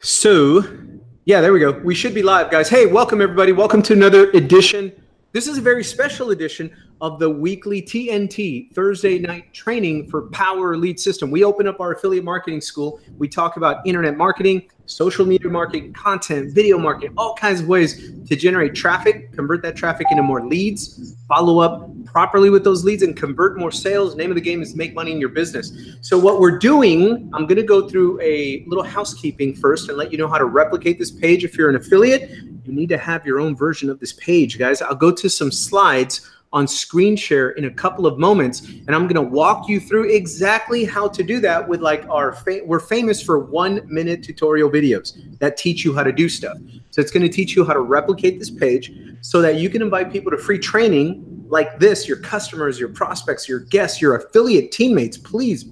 So, yeah, there we go. We should be live, guys. Hey, welcome, everybody. Welcome to another edition. This is a very special edition of the weekly TNT Thursday night training for Power Lead System. We open up our affiliate marketing school. We talk about internet marketing, social media marketing, content, video marketing, all kinds of ways to generate traffic, convert that traffic into more leads, follow up properly with those leads, and convert more sales. Name of the game is make money in your business. So what we're doing, I'm going to go through a little housekeeping first and let you know how to replicate this page. If you're an affiliate, you need to have your own version of this page, guys. I'll go to some slides on screen share in a couple of moments, and I'm going to walk you through exactly how to do that with like we're famous for 1-minute tutorial videos that teach you how to do stuff. So it's going to teach you how to replicate this page so that you can invite people to free training like this, your customers, your prospects, your guests, your affiliate teammates. Please,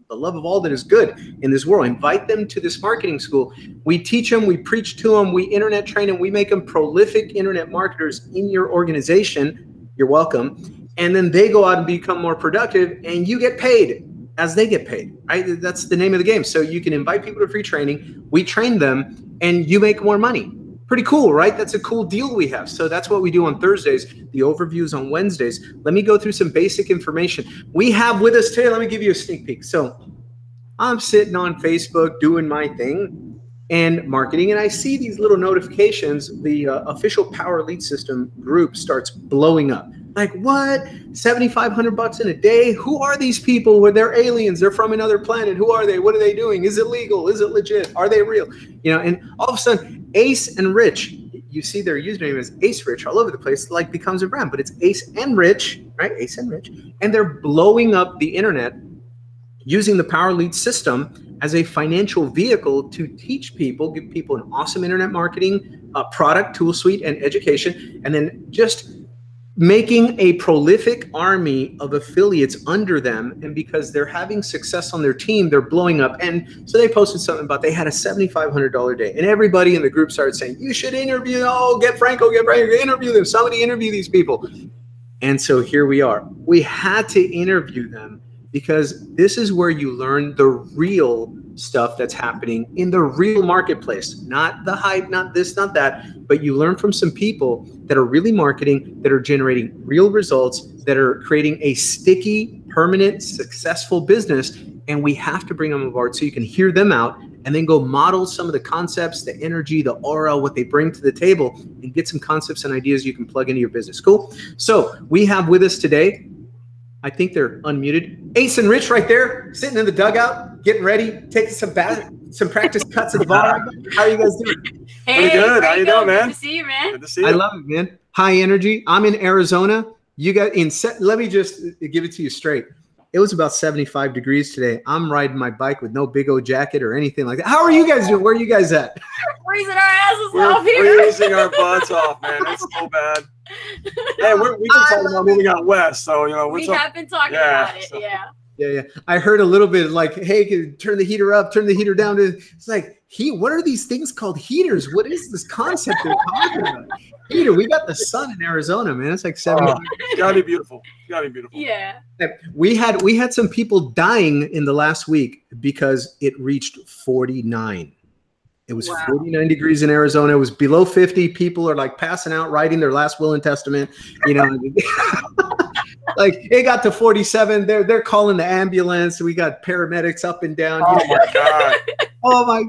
the love of all that is good in this world, invite them to this marketing school. We teach them, we preach to them, we internet train them, we make them prolific internet marketers in your organization. You're welcome. And then they go out and become more productive, and you get paid as they get paid, right? That's the name of the game. So you can invite people to free training, we train them, and you make more money. Pretty cool, right? That's a cool deal we have. So that's what we do on Thursdays. The overview is on Wednesdays. Let me go through some basic information. We have with us today, let me give you a sneak peek. So I'm sitting on Facebook doing my thing and marketing, and I see these little notifications. The official Power Lead System group starts blowing up. Like, what? $7,500 in a day? Who are these people? Well, they're aliens. They're from another planet. Who are they? What are they doing? Is it legal? Is it legit? Are they real? You know, and all of a sudden, Ace and Rich, you see their username is ACERICH all over the place, like becomes a brand, but it's Ace and Rich, right? Ace and Rich. And they're blowing up the internet using the Power Lead System as a financial vehicle to teach people, give people an awesome internet marketing product, tool suite, and education, and then just making a prolific army of affiliates under them. And because they're having success on their team, they're blowing up. And so they posted something about they had a $7,500 day, and everybody in the group started saying, you should interview, get Franco, interview them. Somebody interview these people. And so here we are. We had to interview them because this is where you learn the real stuff that's happening in the real marketplace, not the hype, not this, not that, but you learn from some people that are really marketing, that are generating real results, that are creating a sticky, permanent, successful business. And we have to bring them on board so you can hear them out and then go model some of the concepts, the energy, the aura, what they bring to the table, and get some concepts and ideas you can plug into your business. Cool. So we have with us today, I think they're unmuted, Ace and Rich right there, sitting in the dugout, getting ready, taking some practice cuts at the bar. How are you guys doing? Hey, pretty good. How you doing, man? Good to see you, man. Good to see you. I love it, man. High energy. I'm in Arizona. You got let me just give it to you straight. It was about 75 degrees today. I'm riding my bike with no big old jacket or anything like that. How are you guys doing? Where are you guys at? We're freezing our asses off here. We're freezing our butts off, man. It's so bad. Hey, we've been talking about moving out west, so you know we have been talking about it. So. Yeah. Yeah. I heard a little bit like, hey, turn the heater up, turn the heater down. It's like, what are these things called heaters? What is this concept they're talking about? Heater. We got the sun in Arizona, man. It's like 70. It's gotta be beautiful. It's gotta be beautiful. Yeah. We had some people dying in the last week because it reached 49. It was 49 degrees in Arizona. It was below 50. People are like passing out, writing their last will and testament. You know, like it got to 47. They're calling the ambulance. We got paramedics up and down. Oh my god. Oh my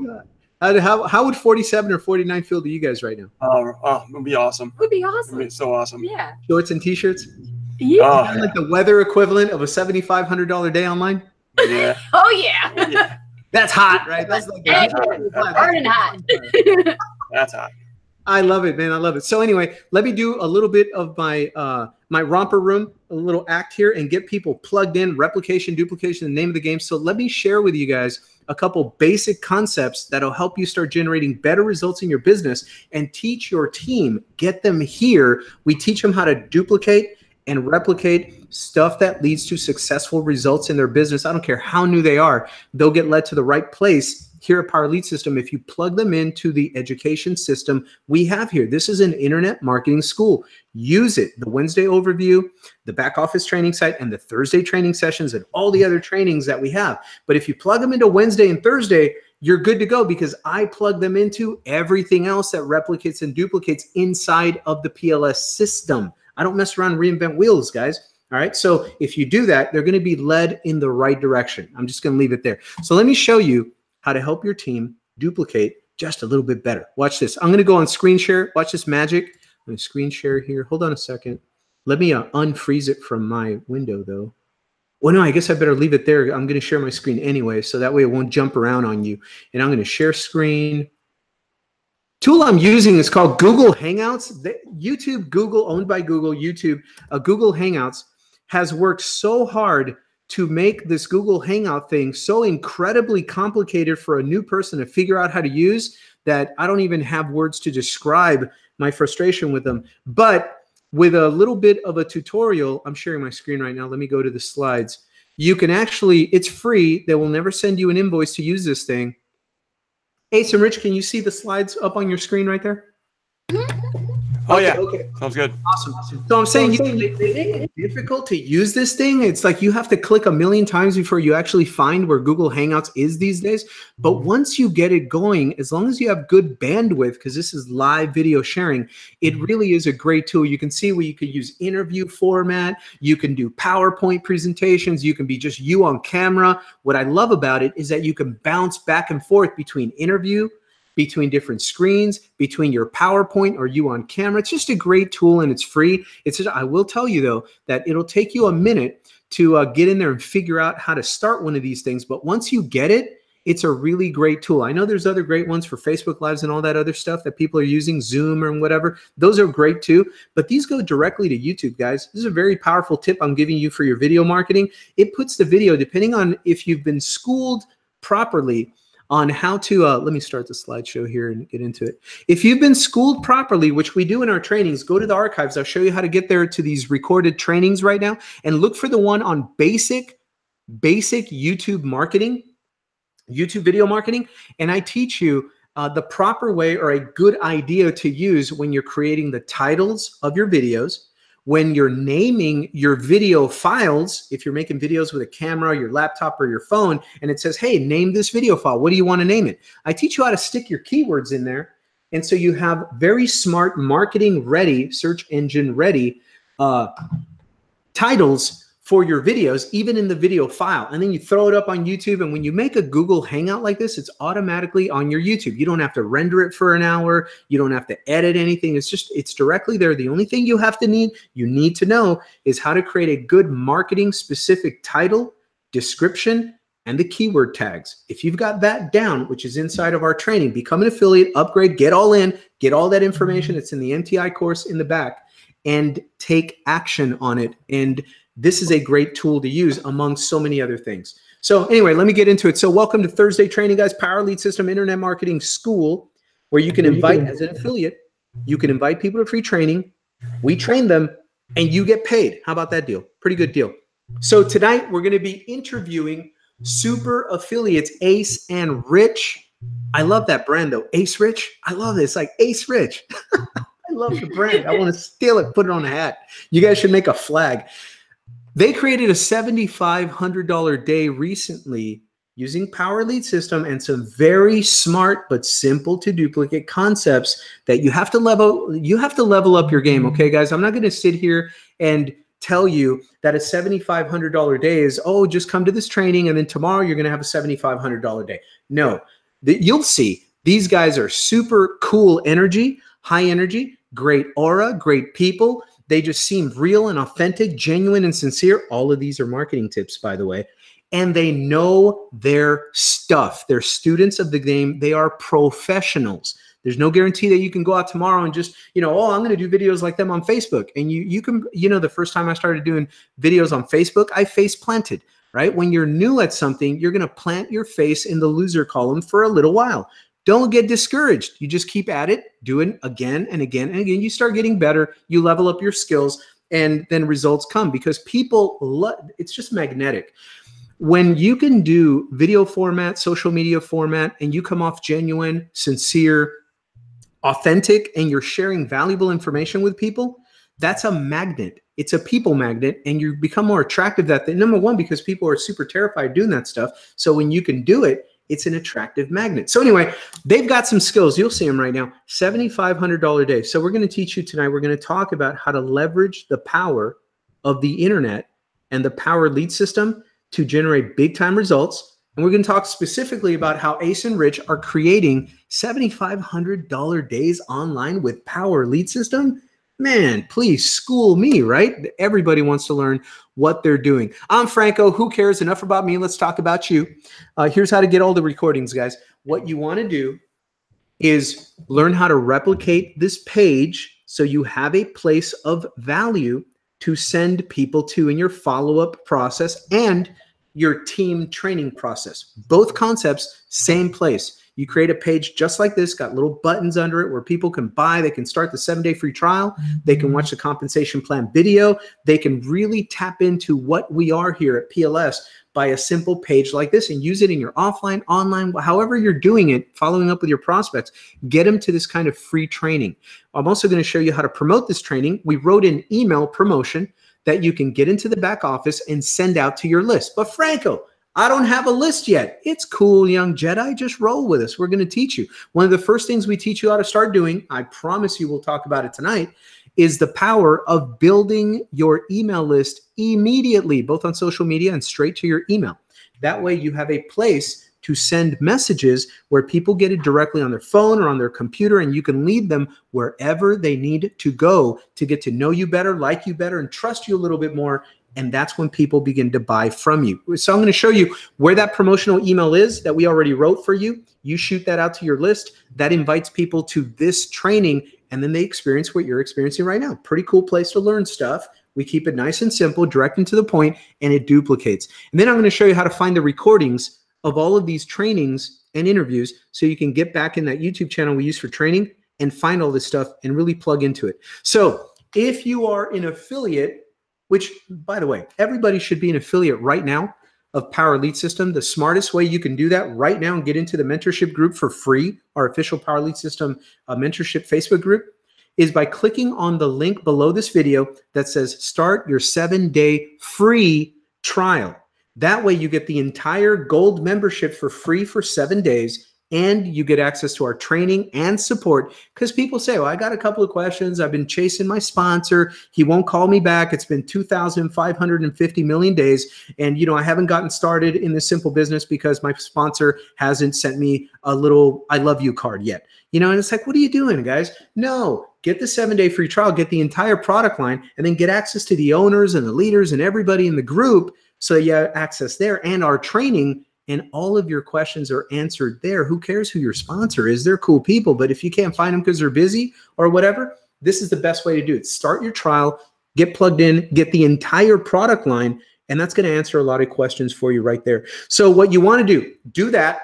god. How would 47 or 49 feel to you guys right now? Oh, it would be awesome. It would be awesome. It would be so awesome. Yeah. Shorts and t-shirts. Yeah. Kind of like the weather equivalent of a $7,500 day online. Yeah. Oh yeah. Yeah. That's hot, right? That's like burning hot. That's hot. I love it, man. I love it. So anyway, let me do a little bit of my my romper room, a little act here, and get people plugged in. Replication, duplication, the name of the game. So let me share with you guys a couple basic concepts that'll help you start generating better results in your business and teach your team. Get them here. We teach them how to duplicate and replicate stuff that leads to successful results in their business. I don't care how new they are. They'll get led to the right place here at Power Lead System if you plug them into the education system we have here. This is an internet marketing school. Use it. The Wednesday overview, the back office training site, and the Thursday training sessions, and all the other trainings that we have. But if you plug them into Wednesday and Thursday, you're good to go because I plug them into everything else that replicates and duplicates inside of the PLS system. I don't mess around and reinvent wheels, guys. All right. So if you do that, they're going to be led in the right direction. I'm just going to leave it there. So let me show you how to help your team duplicate just a little bit better. Watch this. I'm going to go on screen share. Watch this magic. I'm going to screen share here. Hold on a second. Let me unfreeze it from my window, though. Well, no, I guess I better leave it there. I'm going to share my screen anyway, so that way it won't jump around on you. And I'm going to share screen. Tool I'm using is called Google Hangouts. YouTube, Google, owned by Google, YouTube, Google Hangouts has worked so hard to make this Google Hangout thing so incredibly complicated for a new person to figure out how to use that I don't even have words to describe my frustration with them. But with a little bit of a tutorial, I'm sharing my screen right now. Let me go to the slides. You can actually, it's free. They will never send you an invoice to use this thing. ACERICH, can you see the slides up on your screen right there? Oh, okay, yeah. Okay. Sounds good. Awesome. So I'm saying they make it difficult to use this thing. It's like you have to click a million times before you actually find where Google Hangouts is these days. But once you get it going, as long as you have good bandwidth, because this is live video sharing, it really is a great tool. You can see where you could use interview format. You can do PowerPoint presentations. You can be just you on camera. What I love about it is that you can bounce back and forth between interview, between different screens, between your PowerPoint or you on camera. It's just a great tool and it's free. I will tell you though, that it'll take you a minute to get in there and figure out how to start one of these things. But once you get it, it's a really great tool. I know there's other great ones for Facebook Lives and all that other stuff that people are using, Zoom or whatever. Those are great too, but these go directly to YouTube, guys. This is a very powerful tip I'm giving you for your video marketing. It puts the video, depending on if you've been schooled properly on how to, let me start the slideshow here and get into it. If you've been schooled properly, which we do in our trainings, go to the archives. I'll show you how to get there to these recorded trainings right now and look for the one on basic YouTube marketing, YouTube video marketing. And I teach you the proper way or a good idea to use when you're creating the titles of your videos, when you're naming your video files, if you're making videos with a camera, your laptop, or your phone, and it says, hey, name this video file. What do you want to name it? I teach you how to stick your keywords in there. And so you have very smart marketing ready, search engine ready titles for your videos, even in the video file. And then you throw it up on YouTube. And when you make a Google Hangout like this, it's automatically on your YouTube. You don't have to render it for an hour. You don't have to edit anything. It's directly there. The only thing you need to know is how to create a good marketing specific title, description, and the keyword tags. If you've got that down, which is inside of our training, become an affiliate, upgrade, get all in, get all that information. It's in the MTI course in the back, and take action on it. And this is a great tool to use among so many other things. So anyway, let me get into it. So welcome to Thursday training, guys. Power Lead System Internet Marketing School, where you can invite, as an affiliate, you can invite people to free training. We train them and you get paid. How about that deal? Pretty good deal. So tonight we're going to be interviewing super affiliates, Ace and Rich. I love that brand though. ACERICH. I love this. Like ACERICH. I love the brand. I want to steal it, put it on a hat. You guys should make a flag. They created a $7,500 day recently using Power Lead System and some very smart but simple to duplicate concepts that you have to level up your game. Okay, guys, I'm not going to sit here and tell you that a $7,500 day is, oh, just come to this training and then tomorrow you're going to have a $7,500 day. No, you'll see these guys are super cool energy, high energy, great aura, great people. They just seem real and authentic, genuine and sincere. All of these are marketing tips, by the way. And they know their stuff. They're students of the game. They are professionals. There's no guarantee that you can go out tomorrow and just, oh, I'm going to do videos like them on Facebook. And you can, the first time I started doing videos on Facebook, I face planted, right? When you're new at something, you're going to plant your face in the loser column for a little while. Don't get discouraged. You just keep at it, do it again and again and again. You start getting better. You level up your skills, and then results come because people it's just magnetic. When you can do video format, social media format, and you come off genuine, sincere, authentic, and you're sharing valuable information with people, that's a magnet. It's a people magnet, and you become more attractive that thing. Number one, because people are super terrified doing that stuff. So when you can do it, It's an attractive magnet. So anyway, they've got some skills. You'll see them right now. $7,500 a day. So we're going to teach you tonight. We're going to talk about how to leverage the power of the internet and the power lead system to generate big time results. And we're going to talk specifically about how Ace and Rich are creating $7,500 days online with power lead system. Man, please school me, right? Everybody wants to learn what they're doing. I'm Franco. Who cares? Enough about me. Let's talk about you. Here's how to get all the recordings, guys. What you want to do is learn how to replicate this page so you have a place of value to send people to in your follow-up process and your team training process. Both concepts, same place. You create a page just like this, got little buttons under it where people can buy. They can start the 7-day free trial. They can watch the compensation plan video. They can really tap into what we are here at PLS by a simple page like this and use it in your offline, online, however you're doing it, following up with your prospects. Get them to this kind of free training. I'm also going to show you how to promote this training. We wrote an email promotion that you can get into the back office and send out to your list. But Franco, I don't have a list yet. It's cool, young Jedi. Just roll with us. We're going to teach you. One of the first things we teach you how to start doing, I promise you we'll talk about it tonight, is the power of building your email list immediately, both on social media and straight to your email. That way you have a place to send messages where people get it directly on their phone or on their computer, and you can lead them wherever they need to go to get to know you better, like you better, and trust you a little bit more. And that's when people begin to buy from you. So I'm going to show you where that promotional email is that we already wrote for you. You shoot that out to your list. That invites people to this training, and then they experience what you're experiencing right now. Pretty cool place to learn stuff. We keep it nice and simple, direct and to the point, and it duplicates. And then I'm going to show you how to find the recordings of all of these trainings and interviews so you can get back in that YouTube channel we use for training and find all this stuff and really plug into it. So if you are an affiliate, which, by the way, everybody should be an affiliate right now of Power Lead System. The smartest way you can do that right now and get into the mentorship group for free, our official Power Lead System mentorship Facebook group, is by clicking on the link below this video that says start your 7-day free trial. That way you get the entire gold membership for free for 7 days, and you get access to our training and support, because people say, well, I got a couple of questions. I've been chasing my sponsor. He won't call me back. It's been 2,550 million days. And, you know, I haven't gotten started in this simple business because my sponsor hasn't sent me a little I love you card yet. You know, and it's like, what are you doing, guys? No, get the 7-day free trial, get the entire product line, and then get access to the owners and the leaders and everybody in the group so you have access there, and our training. And all of your questions are answered there. Who cares who your sponsor is? They're cool people. But if you can't find them because they're busy or whatever, this is the best way to do it. Start your trial, get plugged in, get the entire product line, and that's going to answer a lot of questions for you right there. So what you want to do that.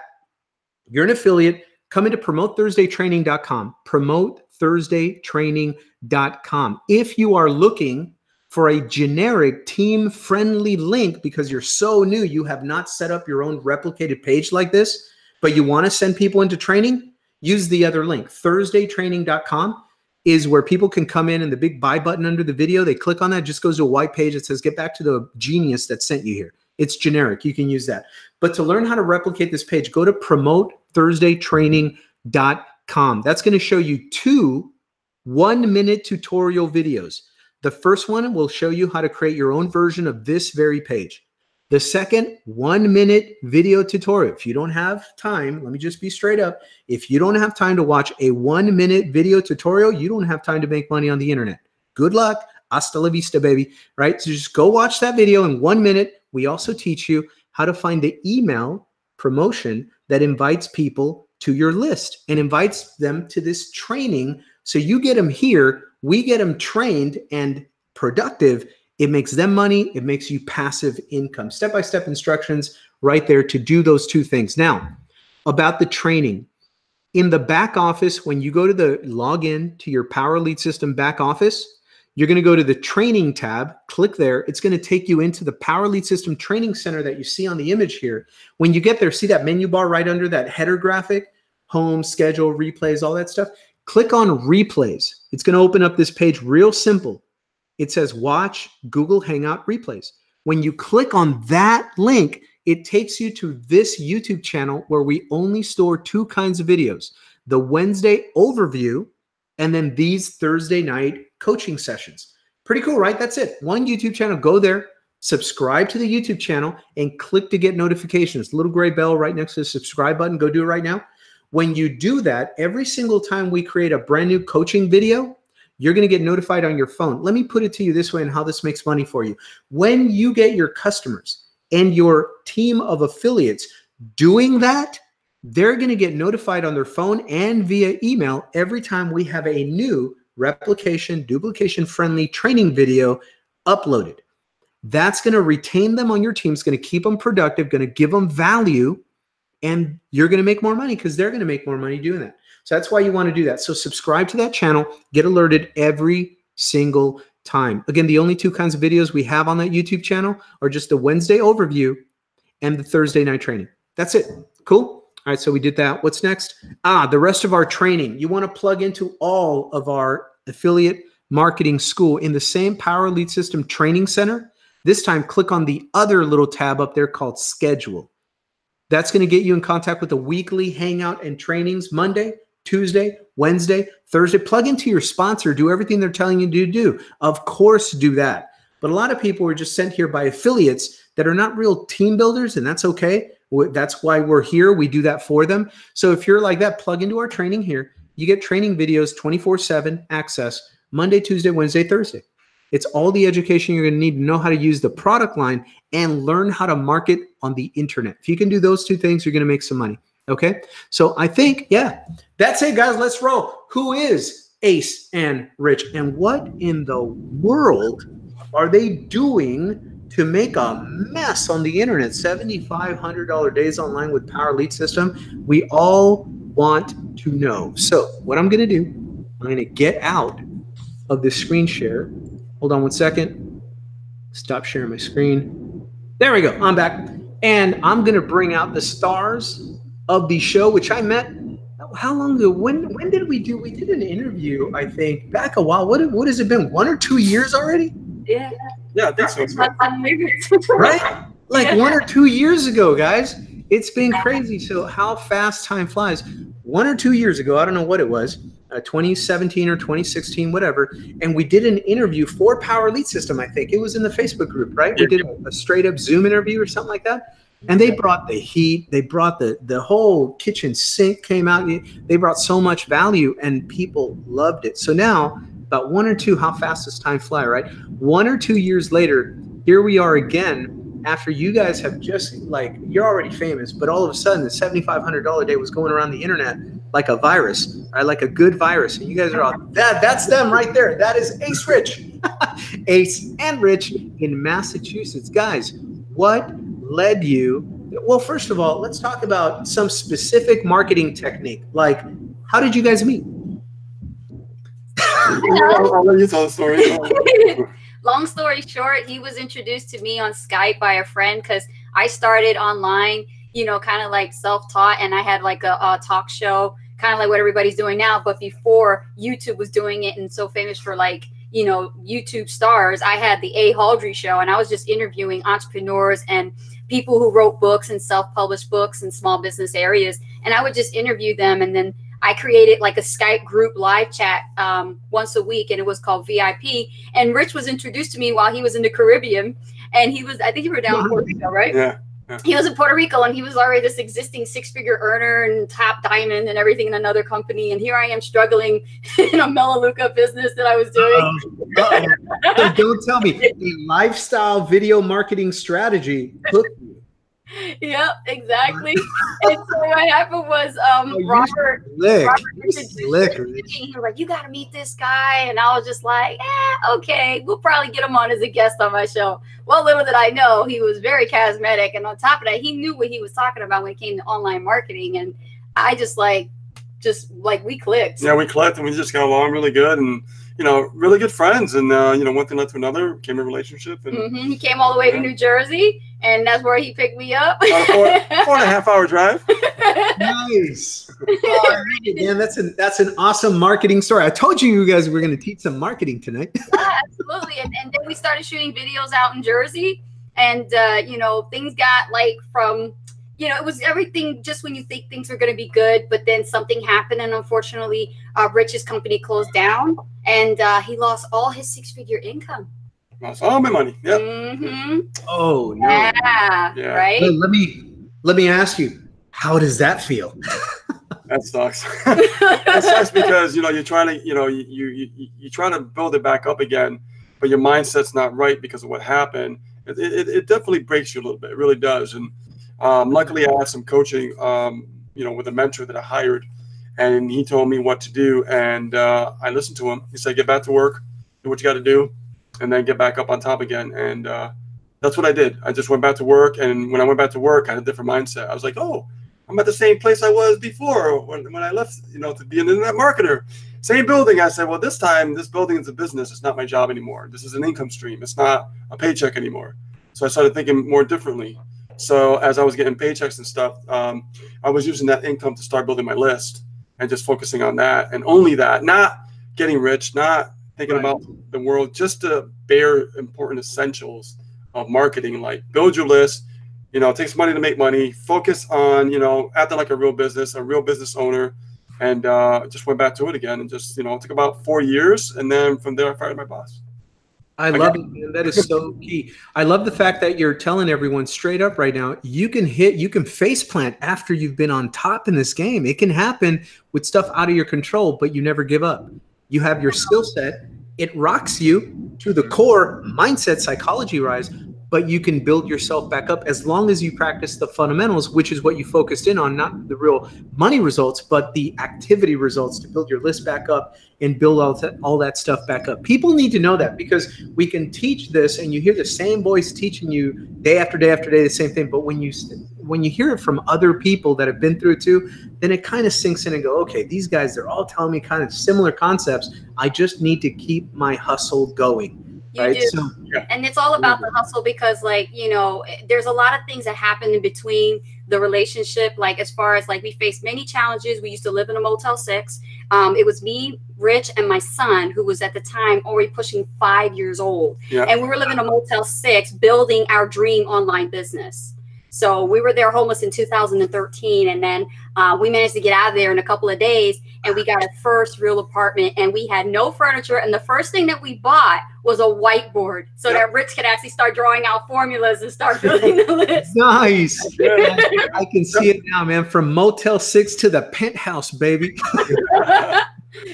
You're an affiliate. Come into PromoteThursdayTraining.com, PromoteThursdayTraining.com. If you are looking for a generic team-friendly link because you're so new, you have not set up your own replicated page like this, but you want to send people into training, use the other link. ThursdayTraining.com is where people can come in, and the big buy button under the video, they click on that, just goes to a white page that says, get back to the genius that sent you here. It's generic. You can use that. But to learn how to replicate this page, go to PromoteThursdayTraining.com. That's going to show you 2 1-minute tutorial videos. The first one will show you how to create your own version of this very page. The second, 1-minute video tutorial. If you don't have time, let me just be straight up. If you don't have time to watch a 1-minute video tutorial, you don't have time to make money on the internet. Good luck. Hasta la vista, baby. Right? So just go watch that video in 1 minute. We also teach you how to find the email promotion that invites people to your list and invites them to this training. So you get them here, we get them trained and productive. It makes them money. It makes you passive income. Step-by-step instructions right there to do those 2 things. Now, about the training. In the back office, when you go to the login to your Power Lead System back office, you're going to go to the training tab, click there. It's going to take you into the Power Lead System Training Center that you see on the image here. When you get there, see that menu bar right under that header graphic? Home, schedule, replays, all that stuff. Click on replays. It's going to open up this page real simple. It says watch Google Hangout replays. When you click on that link, it takes you to this YouTube channel where we only store 2 kinds of videos, the Wednesday overview and then these Thursday night coaching sessions. Pretty cool, right? That's it. One YouTube channel. Go there, subscribe to the YouTube channel, and click to get notifications. Little gray bell right next to the subscribe button. Go do it right now. When you do that, every single time we create a brand new coaching video, you're going to get notified on your phone. Let me put it to you this way and how this makes money for you. When you get your customers and your team of affiliates doing that, they're going to get notified on their phone and via email every time we have a new replication, duplication friendly training video uploaded. That's going to retain them on your team. It's going to keep them productive, going to give them value, and you're going to make more money because they're going to make more money doing that. So that's why you want to do that. So subscribe to that channel, get alerted every single time. Again, the only 2 kinds of videos we have on that YouTube channel are just the Wednesday overview and the Thursday night training. That's it. Cool. All right, so we did that. What's next? The rest of our training. You want to plug into all of our affiliate marketing school in the same Power Lead System training center. This time, click on the other little tab up there called Schedule. That's going to get you in contact with the weekly hangout and trainings Monday, Tuesday, Wednesday, Thursday. Plug into your sponsor. Do everything they're telling you to do. Of course, do that. But a lot of people are just sent here by affiliates that are not real team builders, and that's okay. That's why we're here. We do that for them. So if you're like that, plug into our training here. You get training videos 24/7 access Monday, Tuesday, Wednesday, Thursday. It's all the education you're going to need to know how to use the product line and learn how to market on the internet. If you can do those 2 things, you're going to make some money. Okay. So I think, yeah, that's it, guys. Let's roll. Who is Ace and Rich, and what in the world are they doing to make a mess on the internet? $7,500 days online with Power Lead System. We all want to know. So what I'm going to do, I'm going to get out of this screen share. Hold on one second. Stop sharing my screen. There we go. I'm back. And I'm going to bring out the stars of the show, which I met. How long ago? When did we do? We did an interview, I think, back a while. What has it been? 1 or 2 years already? Yeah. Yeah, I think so. Right? Like 1 or 2 years ago, guys. It's been crazy. So how fast time flies. 1 or 2 years ago, I don't know what it was, 2017 or 2016, whatever. And we did an interview for Power Lead System, I think. It was in the Facebook group, right? We did a straight up Zoom interview or something like that. And they brought the heat. They brought the whole kitchen sink came out. They brought so much value and people loved it. So now, about 1 or 2, how fast does time fly, right? 1 or 2 years later, here we are again after you guys have just, like, you're already famous, but all of a sudden the $7,500 day was going around the internet like a virus, right? Like a good virus. And you guys are all, that's them right there. That is Ace Rich. Ace and Rich in Massachusetts. Guys, what led you? Well, first of all, let's talk about some specific marketing technique. Like, how did you guys meet? I'll let you tell the story. Long story short, he was introduced to me on Skype by a friend because I started online, you know, kind of like self-taught, and I had like a talk show, kind of like what everybody's doing now. But before YouTube was doing it and so famous for, like, you know, YouTube stars, I had the A. Haldry show, and I was just interviewing entrepreneurs and people who wrote books and self-published books in small business areas. And I would just interview them, and then I created like a Skype group live chat once a week, and it was called VIP. And Rich was introduced to me while he was in the Caribbean, and he was, I think you were down in Puerto Rico, right? Yeah. He was in Puerto Rico, and he was already this existing 6-figure earner and top diamond and everything in another company. And here I am struggling in a Melaleuca business that I was doing. So don't tell me a lifestyle video marketing strategy hooked you. Yep, exactly. And so what happened was Robert he was like, you got to meet this guy. And I was just like, okay, we'll probably get him on as a guest on my show. Well, little did I know, he was very charismatic. And on top of that, he knew what he was talking about when it came to online marketing. And I just we clicked. Yeah, we clicked, and we just got along really good. And, you know, really good friends. And, you know, one thing led to another, became a relationship. And he came all the way to New Jersey, and that's where he picked me up. About a 4.5 hour drive. Nice. Oh, man, that's an awesome marketing story. I told you guys were going to teach some marketing tonight. Yeah, absolutely. And then we started shooting videos out in Jersey. And, you know, things got like from, you know, it was everything just when you think things are going to be good, but then something happened. And unfortunately, Rich's company closed down and he lost all his 6-figure income. Lost all my money. Yep. Mm-hmm. Oh, no. Yeah, right? Let me ask you, how does that feel? That sucks. That sucks because, you know, you're trying to, you know, you try to build it back up again, but your mindset's not right because of what happened. It definitely breaks you a little bit. It really does. And luckily, I had some coaching, you know, with a mentor that I hired, and he told me what to do. And I listened to him. He said, get back to work, do what you got to do, and then get back up on top again. And that's what I did. I just went back to work. And when I went back to work, I had a different mindset. I was like, oh, I'm at the same place I was before when I left, you know, to be an internet marketer. Same building. I said, well, this time, this building is a business. It's not my job anymore. This is an income stream. It's not a paycheck anymore. So I started thinking more differently. So as I was getting paychecks and stuff, I was using that income to start building my list and just focusing on that and only that, not getting rich, not thinking about the world, just the bare important essentials of marketing, like build your list. You know, it takes money to make money. Focus on, you know, acting like a real business owner, and just went back to it again. And just, you know, it took about 4 years. And then from there, I fired my boss. I love it, man. That is so key. I love the fact that you're telling everyone straight up right now, you can face plant after you've been on top in this game. It can happen with stuff out of your control, but you never give up. You have your skill set. It rocks you to the core, mindset, psychology rise, but you can build yourself back up as long as you practice the fundamentals, which is what you focused in on, not the real money results, but the activity results to build your list back up and build all that stuff back up. People need to know that because we can teach this and you hear the same voice teaching you day after day after day, the same thing. But when you hear it from other people that have been through it too, then it kind of sinks in and go, okay, these guys, they're all telling me kind of similar concepts. I just need to keep my hustle going. You do. So, and it's all about the hustle because, like, you know, there's a lot of things that happen in between the relationship. Like, as far as like, we faced many challenges. We used to live in a Motel 6. It was me, Rich, and my son, who was at the time already pushing 5 years old. Yeah. And we were living in a Motel 6, building our dream online business. So we were there homeless in 2013. And then we managed to get out of there in a couple of days. And we got our first real apartment. And we had no furniture. And the first thing that we bought was a whiteboard so that Rich could actually start drawing out formulas and start building the list. Nice. I can see it now, man. From Motel 6 to the penthouse, baby.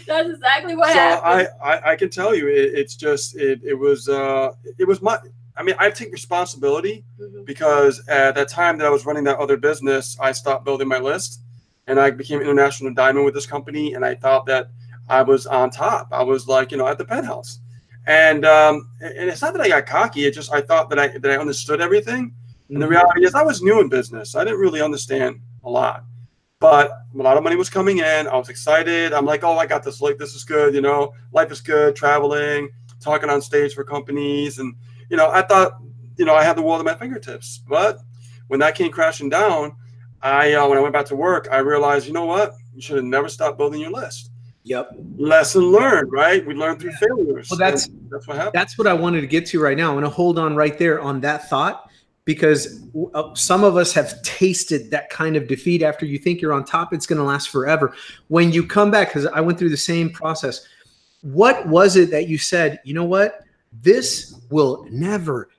That's exactly what happened. I can tell you, it was my. I mean, I take responsibility because at that time that I was running that other business, I stopped building my list and I became international diamond with this company. And I thought that I was on top. I was like, you know, at the penthouse. And it's not that I got cocky. It just, I thought that I understood everything. And the reality is I was new in business. I didn't really understand a lot, but a lot of money was coming in. I was excited. I'm like, oh, I got this. Like, this is good. You know, life is good. Traveling, talking on stage for companies. And, you know, I thought, you know, I had the world at my fingertips. But when that came crashing down, when I went back to work, I realized, you know what? You should have never stopped building your list. Yep. Lesson learned, right? We learn through failures. Well, that's what happened. That's what I wanted to get to right now. I'm going to hold on right there on that thought because some of us have tasted that kind of defeat. After you think you're on top, it's going to last forever. When you come back, because I went through the same process, what was it that you said, you know what? This will never,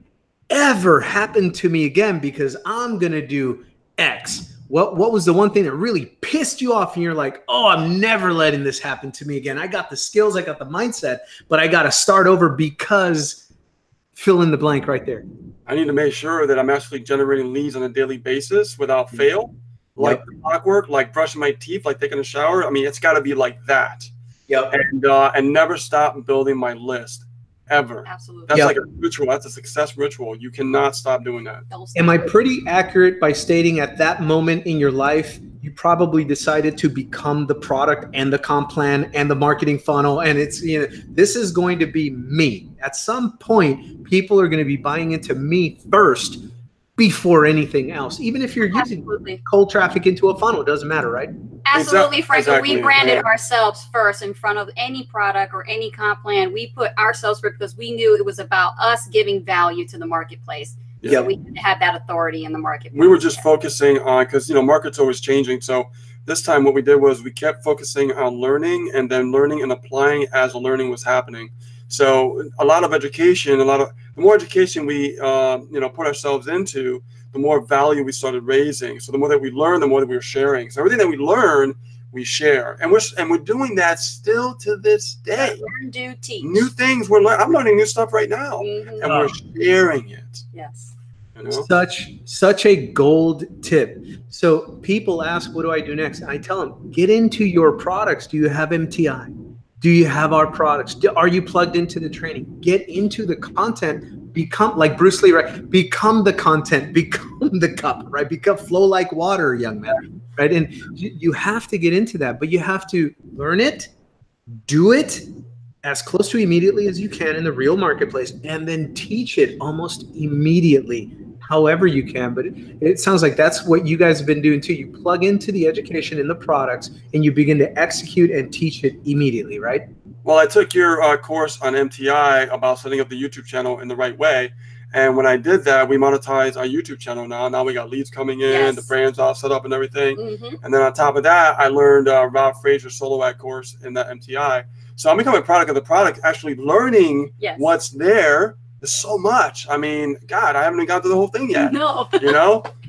ever happen to me again because I'm going to do X. What was the one thing that really pissed you off and you're like, oh, I'm never letting this happen to me again. I got the skills, I got the mindset, but I got to start over because fill in the blank right there. I need to make sure that I'm actually generating leads on a daily basis without fail, like clockwork, like brushing my teeth, like taking a shower. I mean, it's got to be like that. Yep. And never stop building my list. Ever. Absolutely. That's like a ritual. That's a success ritual. You cannot stop doing that. Am I pretty accurate by stating at that moment in your life, you probably decided to become the product and the comp plan and the marketing funnel? And it's, you know, this is going to be me. At some point, people are going to be buying into me first before anything else. Even if you're using cold traffic into a funnel, it doesn't matter, right? Absolutely, Frank. Exactly. We branded ourselves first in front of any product or any comp plan. We put ourselves first because we knew it was about us giving value to the marketplace. Yeah. So we had that authority in the market. We were just focusing on, because market's always changing. So this time what we did was we kept focusing on learning, and then learning and applying as the learning was happening. So a lot of education, the more education we put ourselves into, the more value we started raising. So the more that we learn, the more that we were sharing. So everything that we learn, we share, and we're doing that still to this day. Learn, do, teach. New things I'm learning new stuff right now, and we're sharing it. Yes. Such a gold tip. So people ask, what do I do next? I tell them, get into your products. Do you have MTI? Do you have our products? Are you plugged into the training? Get into the content. Become like Bruce Lee, right? Become the content. Become the cup, right? Flow like water, young man, right? And you have to get into that, but you have to learn it, do it as close to immediately as you can in the real marketplace, and then teach it almost immediately, however you can. But it sounds like that's what you guys have been doing too. You plug into the education in the products, and you begin to execute and teach it immediately, right? Well, I took your course on MTI about setting up the YouTube channel in the right way. And when I did that, we monetized our YouTube channel now. Now we got leads coming in, Yes. the brand's all set up and everything. Mm-hmm. And then on top of that, I learned Rob Frazier's solo ad course in that MTI. So I'm becoming a product of the product, actually learning Yes. what's there. There's so much. I mean, God, I haven't even got to the whole thing yet. No.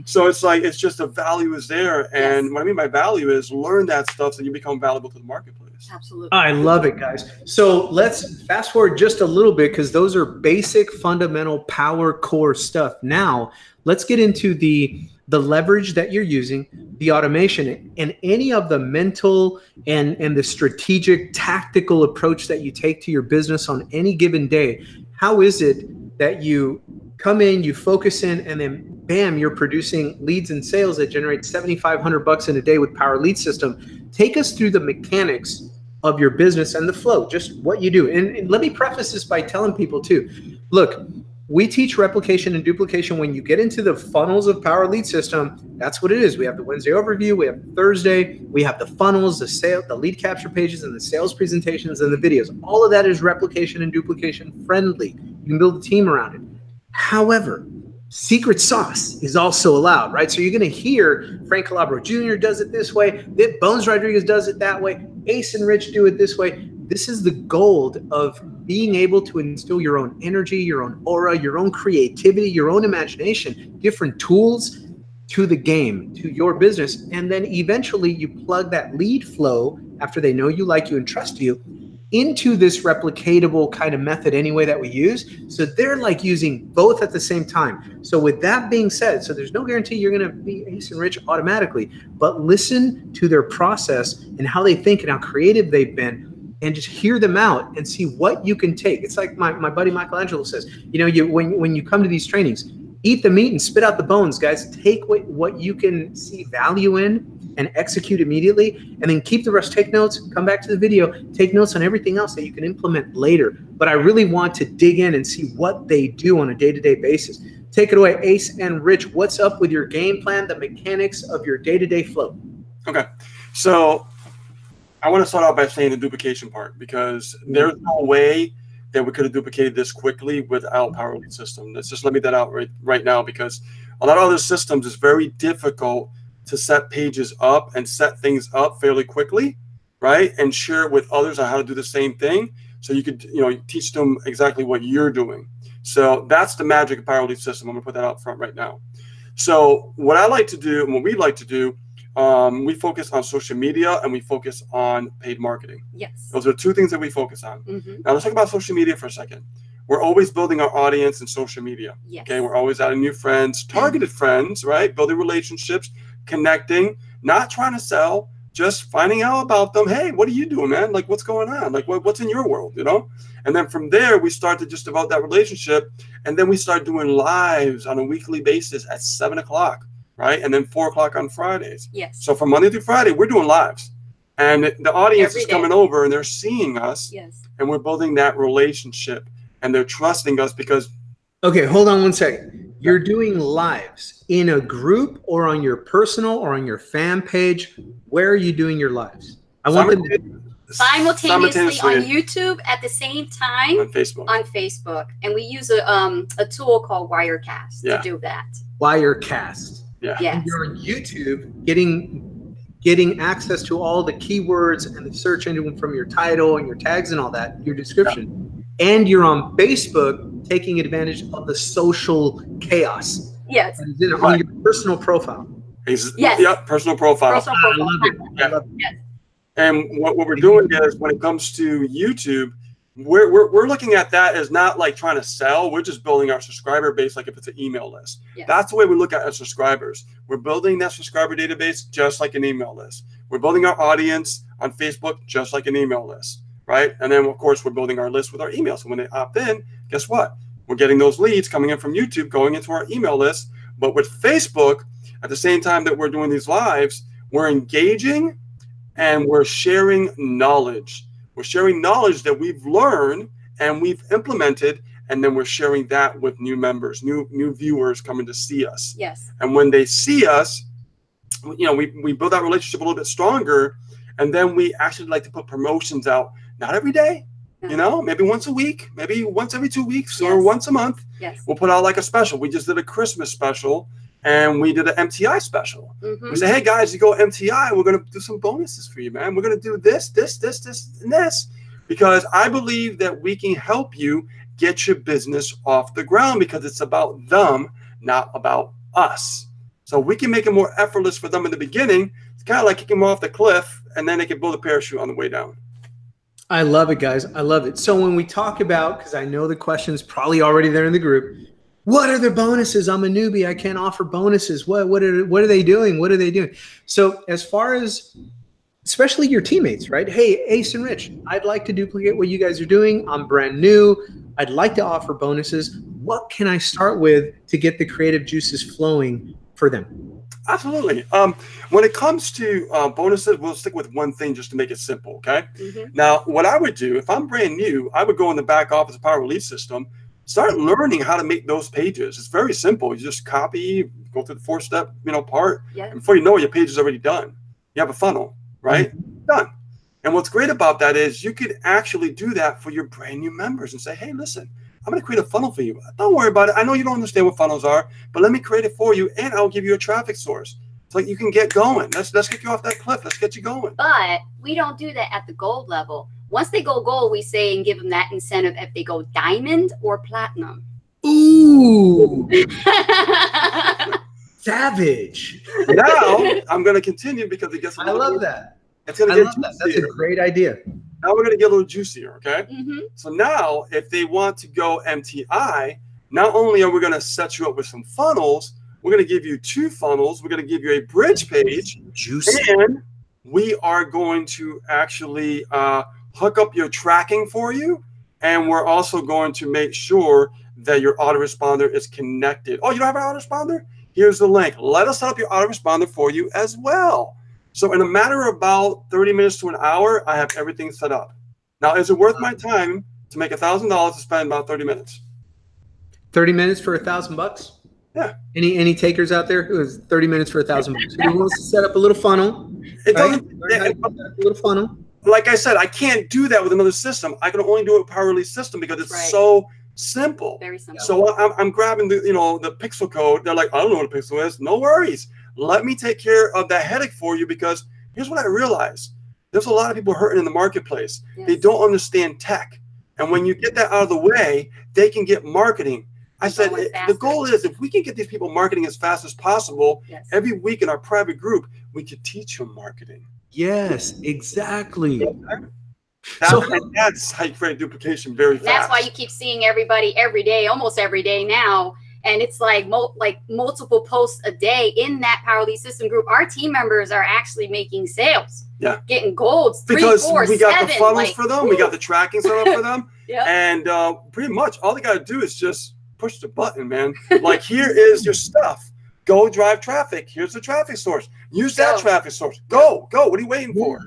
So it's like, it's just the value is there. And Yes. what I mean by value is learn that stuff so you become valuable to the marketplace. Absolutely. I love it, guys. So let's fast forward just a little bit, because those are basic, fundamental, power core stuff. Now, let's get into the leverage that you're using, the automation, and any of the mental and the strategic, tactical approach that you take to your business on any given day. How is it that you come in, you focus in, and then bam, you're producing leads and sales that generate $7,500 in a day with Power Lead System? Take us through the mechanics of your business and the flow, just what you do. And let me preface this by telling people too, look, we teach replication and duplication. When you get into the funnels of Power Lead System, that's what it is. We have the Wednesday overview, we have Thursday, we have the funnels, the lead capture pages, and the sales presentations and the videos. All of that is replication and duplication friendly. You can build a team around it. However, secret sauce is also allowed, right? So you're going to hear Frank Calabro Jr. does it this way, Bones Rodriguez does it that way, ACERICH do it this way. This is the gold of being able to instill your own energy, your own aura, your own creativity, your own imagination, different tools to the game, to your business. And then eventually you plug that lead flow after they know you, like you, and trust you into this replicatable kind of method anyway that we use. So they're like using both at the same time. So with that being said, so there's no guarantee you're going to be ACERICH automatically, but listen to their process and how they think and how creative they've been, and just hear them out and see what you can take. It's like my buddy Michelangelo says, when you come to these trainings, eat the meat and spit out the bones, guys. Take what you can see value in and execute immediately, and then keep the rest. Take notes, come back to the video, take notes on everything else that you can implement later. But I really want to dig in and see what they do on a day-to-day basis. Take it away, Ace and Rich. What's up with your game plan, the mechanics of your day-to-day flow? Okay, so I want to start out by saying the duplication part, because there's no way that we could have duplicated this quickly without Power Lead System. Let's just let me that out right now, because a lot of other systems is very difficult to set pages up and set things up fairly quickly, right? And share with others on how to do the same thing. So you could, teach them exactly what you're doing. So that's the magic of Power Lead System. I'm gonna put that out front right now. So what I like to do and what we like to do, we focus on social media and we focus on paid marketing. Yes. Those are two things that we focus on. Mm-hmm. Now let's talk about social media for a second. We're always building our audience in social media. Yes. Okay, we're always adding new friends, targeted friends, right? Building relationships, connecting, not trying to sell, just finding out about them. Hey, what are you doing, man? Like, what's going on? Like, what's in your world, And then from there, we start to just develop that relationship. And then we start doing lives on a weekly basis at 7 o'clock, right? And then 4 o'clock on Fridays. Yes. So from Monday through Friday, we're doing lives. And the audience Every is day. coming over and they're seeing us. Yes. And we're building that relationship. And they're trusting us because... Okay, hold on one second. You're doing lives in a group or on your personal or on your fan page. Where are you doing your lives? I want them to. simultaneously on YouTube at the same time on Facebook. And we use a tool called Wirecast to do that. Wirecast. Yeah. Yes. And you're on YouTube getting access to all the keywords and the search engine from your title and your tags and all that, your description. Yeah. And you're on Facebook taking advantage of the social chaos. Yes. On your personal profile. Yes. Yep, personal profile. Personal profile. I love it. Yeah. I love it. Yes. And what we're doing is, when it comes to YouTube, we're looking at that as not like trying to sell. We're just building our subscriber base, like if it's an email list. Yes. That's the way we look at our subscribers. We're building that subscriber database just like an email list. We're building our audience on Facebook just like an email list, right? And then, of course, we're building our list with our email. So when they opt in, guess what? We're getting those leads coming in from YouTube going into our email list. But with Facebook, at the same time that we're doing these lives, we're engaging and we're sharing knowledge. We're sharing knowledge that we've learned and we've implemented, and then we're sharing that with new members, new viewers coming to see us. Yes. And when they see us, you know, we build that relationship a little bit stronger, and then we actually like to put promotions out, not every day, you know, maybe once a week, maybe once every 2 weeks, or once a month. Yes. We'll put out like a special. We just did a Christmas special. And we did an MTI special. We say, hey guys, you go MTI, we're going to do some bonuses for you, man. We're going to do this, and this, because I believe that we can help you get your business off the ground, because it's about them, not about us. So we can make it more effortless for them in the beginning. It's kind of like kicking them off the cliff, and then they can build a parachute on the way down. I love it, guys. I love it. So when we talk about, because I know the question's probably already there in the group, what are the bonuses? I'm a newbie. I can't offer bonuses. What are they doing? What are they doing? So as far as, especially your teammates, right? Hey, Ace and Rich, I'd like to duplicate what you guys are doing. I'm brand new. I'd like to offer bonuses. What can I start with to get the creative juices flowing for them? Absolutely. When it comes to bonuses, we'll stick with one thing just to make it simple, okay? Now, what I would do, if I'm brand new, I would go in the back office Power Release System, start learning how to make those pages. It's very simple. You just copy, go through the 4-step, part. Yeah. And before you know it, your page is already done. You have a funnel, right? Done. And what's great about that is you could actually do that for your brand new members and say, hey, listen, I'm going to create a funnel for you. Don't worry about it. I know you don't understand what funnels are, but let me create it for you, and I'll give you a traffic source. So you can get going. Let's get you off that cliff. Let's get you going. But we don't do that at the gold level. Once they go gold, we say and give them that incentive if they go diamond or platinum. Ooh. Savage. Now I'm going to continue because it gets. I love that. It's going to get juicier. That's a great idea. Now we're going to get a little juicier, okay? So now, if they want to go MTI, not only are we going to set you up with some funnels, we're going to give you 2 funnels. We're going to give you a bridge page, and we are going to actually hook up your tracking for you, and we're also going to make sure that your autoresponder is connected. Oh, you don't have an autoresponder? Here's the link. Let us set up your autoresponder for you as well. So in a matter of about 30 minutes to an hour, I have everything set up. Now, is it worth my time to make $1,000 to spend about 30 minutes? 30 minutes for $1,000? Yeah. Any takers out there? It was 30 minutes for $1,000. Who wants to set up a little funnel? It doesn't. A little funnel. Like I said, I can't do that with another system. I can only do it with Power Release System because it's so simple. Very simple. So I'm grabbing the the pixel code. They're like, I don't know what a pixel is. No worries. Let me take care of that headache for you, because here's what I realized. There's a lot of people hurting in the marketplace. They don't understand tech. And when you get that out of the way, they can get marketing. I said, the goal is if we can get these people marketing as fast as possible, every week in our private group, we could teach them marketing. Yes, exactly. That's how you create duplication very fast. That's why you keep seeing everybody every day, almost every day now. And it's like multiple posts a day in that Power Release System group. Our team members are actually making sales. Yeah. Getting golds. Because 3, 4, we got 7, the funnels for them. We got the tracking set up for them. And pretty much all they got to do is just push the button, man. Like, here is your stuff. Go drive traffic. Here's the traffic source. Use that traffic source. Go. What are you waiting for?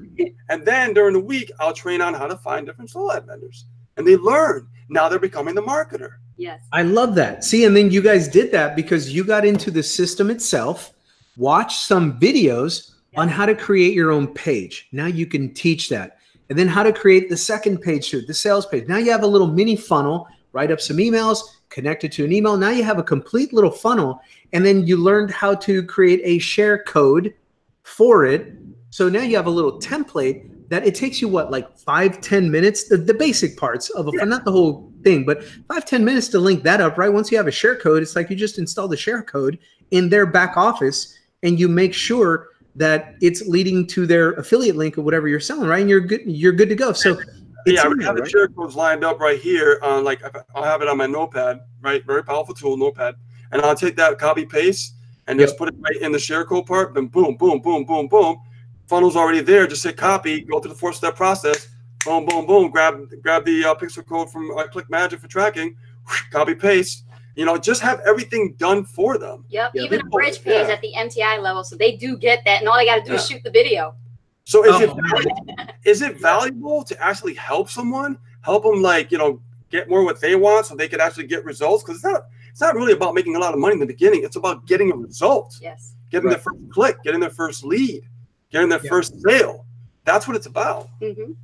And then during the week, I'll train on how to find different soul ad vendors. And they learn. Now they're becoming the marketer. Yes. I love that. See, and then you guys did that because you got into the system itself, watched some videos on how to create your own page. Now you can teach that. and then how to create the second page to it, the sales page. Now you have a little mini funnel, write up some emails, connect it to an email. Now you have a complete little funnel, and then you learned how to create a share code for it. So now you have a little template that it takes you what, like 5-10 minutes, the basic parts of a, not the whole thing, but 5-10 minutes to link that up, right? Once you have a share code, it's like you just install the share code in their back office, and you make sure that it's leading to their affiliate link or whatever you're selling, right? And you're good to go. So yeah, I have the share codes lined up right here. Like I'll have it on my notepad, right? Very powerful tool, notepad. And I'll take that copy paste and just put it right in the share code part. Then boom, boom, boom, boom, boom. Funnel's already there. Just hit copy, go through the 4-step process. Boom, boom, boom. Grab the pixel code from Click Magic for tracking. Copy paste. You know, just have everything done for them. Yep. Even a bridge page at the MTI level, so they do get that, and all they got to do is shoot the video. So is it valuable to actually help someone, help them, like, you know, get more what they want so they could actually get results? Because it's not really about making a lot of money in the beginning. It's about getting a result. Yes. Getting their first click, getting their first lead, getting their first sale. That's what it's about.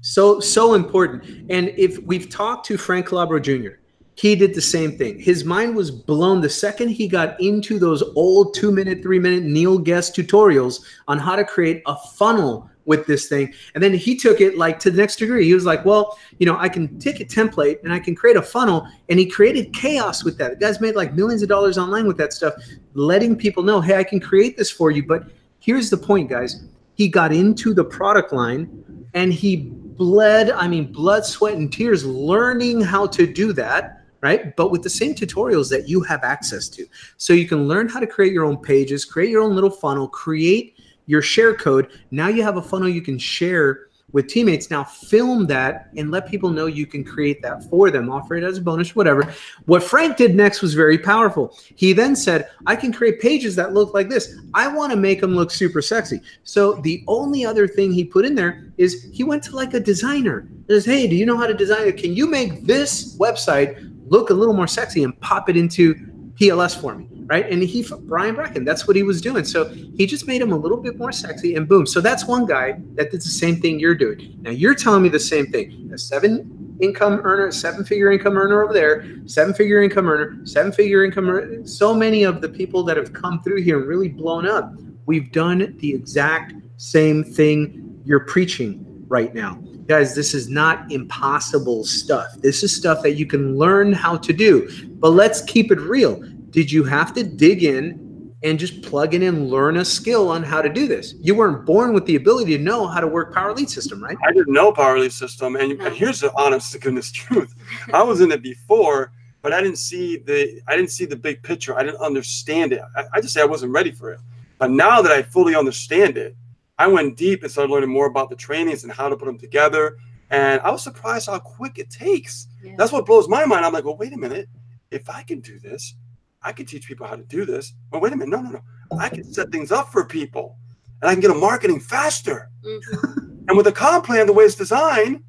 So important. And if we've talked to Frank Calabro Jr., he did the same thing. His mind was blown the second he got into those old 2-minute, 3-minute Neil Guest tutorials on how to create a funnel with this thing. And then he took it like to the next degree. He was like, well, you know, I can take a template and I can create a funnel. And he created chaos with that. The guy's made like millions of dollars online with that stuff, letting people know, hey, I can create this for you. But here's the point, guys. He got into the product line and he bled, I mean, blood, sweat, and tears learning how to do that. Right? But with the same tutorials that you have access to. So you can learn how to create your own pages, create your own little funnel, create your share code. Now you have a funnel you can share with teammates. Now film that and let people know you can create that for them, offer it as a bonus, whatever. What Frank did next was very powerful. He then said, I can create pages that look like this. I want to make them look super sexy. So the only other thing he put in there is he went to like a designer. He says, hey, do you know how to design it? Can you make this website look a little more sexy and pop it into PLS for me, right? And Brian Bracken, that's what he was doing. So he just made him a little bit more sexy and boom. So that's one guy that did the same thing you're doing. Now you're telling me the same thing. A 7-figure income earner over there, 7-figure income earner, 7-figure income earner. So many of the people that have come through here and really blown up, we've done the exact same thing you're preaching right now. Guys, this is not impossible stuff. This is stuff that you can learn how to do. But let's keep it real. Did you have to dig in and just plug in and learn a skill on how to do this? You weren't born with the ability to know how to work Power Lead System, right? I didn't know Power Lead System. And here's the honest to goodness truth. I was in it before, but I didn't see the big picture. I didn't understand it. I just say I wasn't ready for it. But now that I fully understand it, I went deep and started learning more about the trainings and how to put them together. And I was surprised how quick it takes. Yeah. That's what blows my mind. I'm like, well, wait a minute. If I can do this, I can teach people how to do this. Well, wait a minute. No. I can set things up for people and I can get them marketing faster. And with the comp plan, the way it's designed,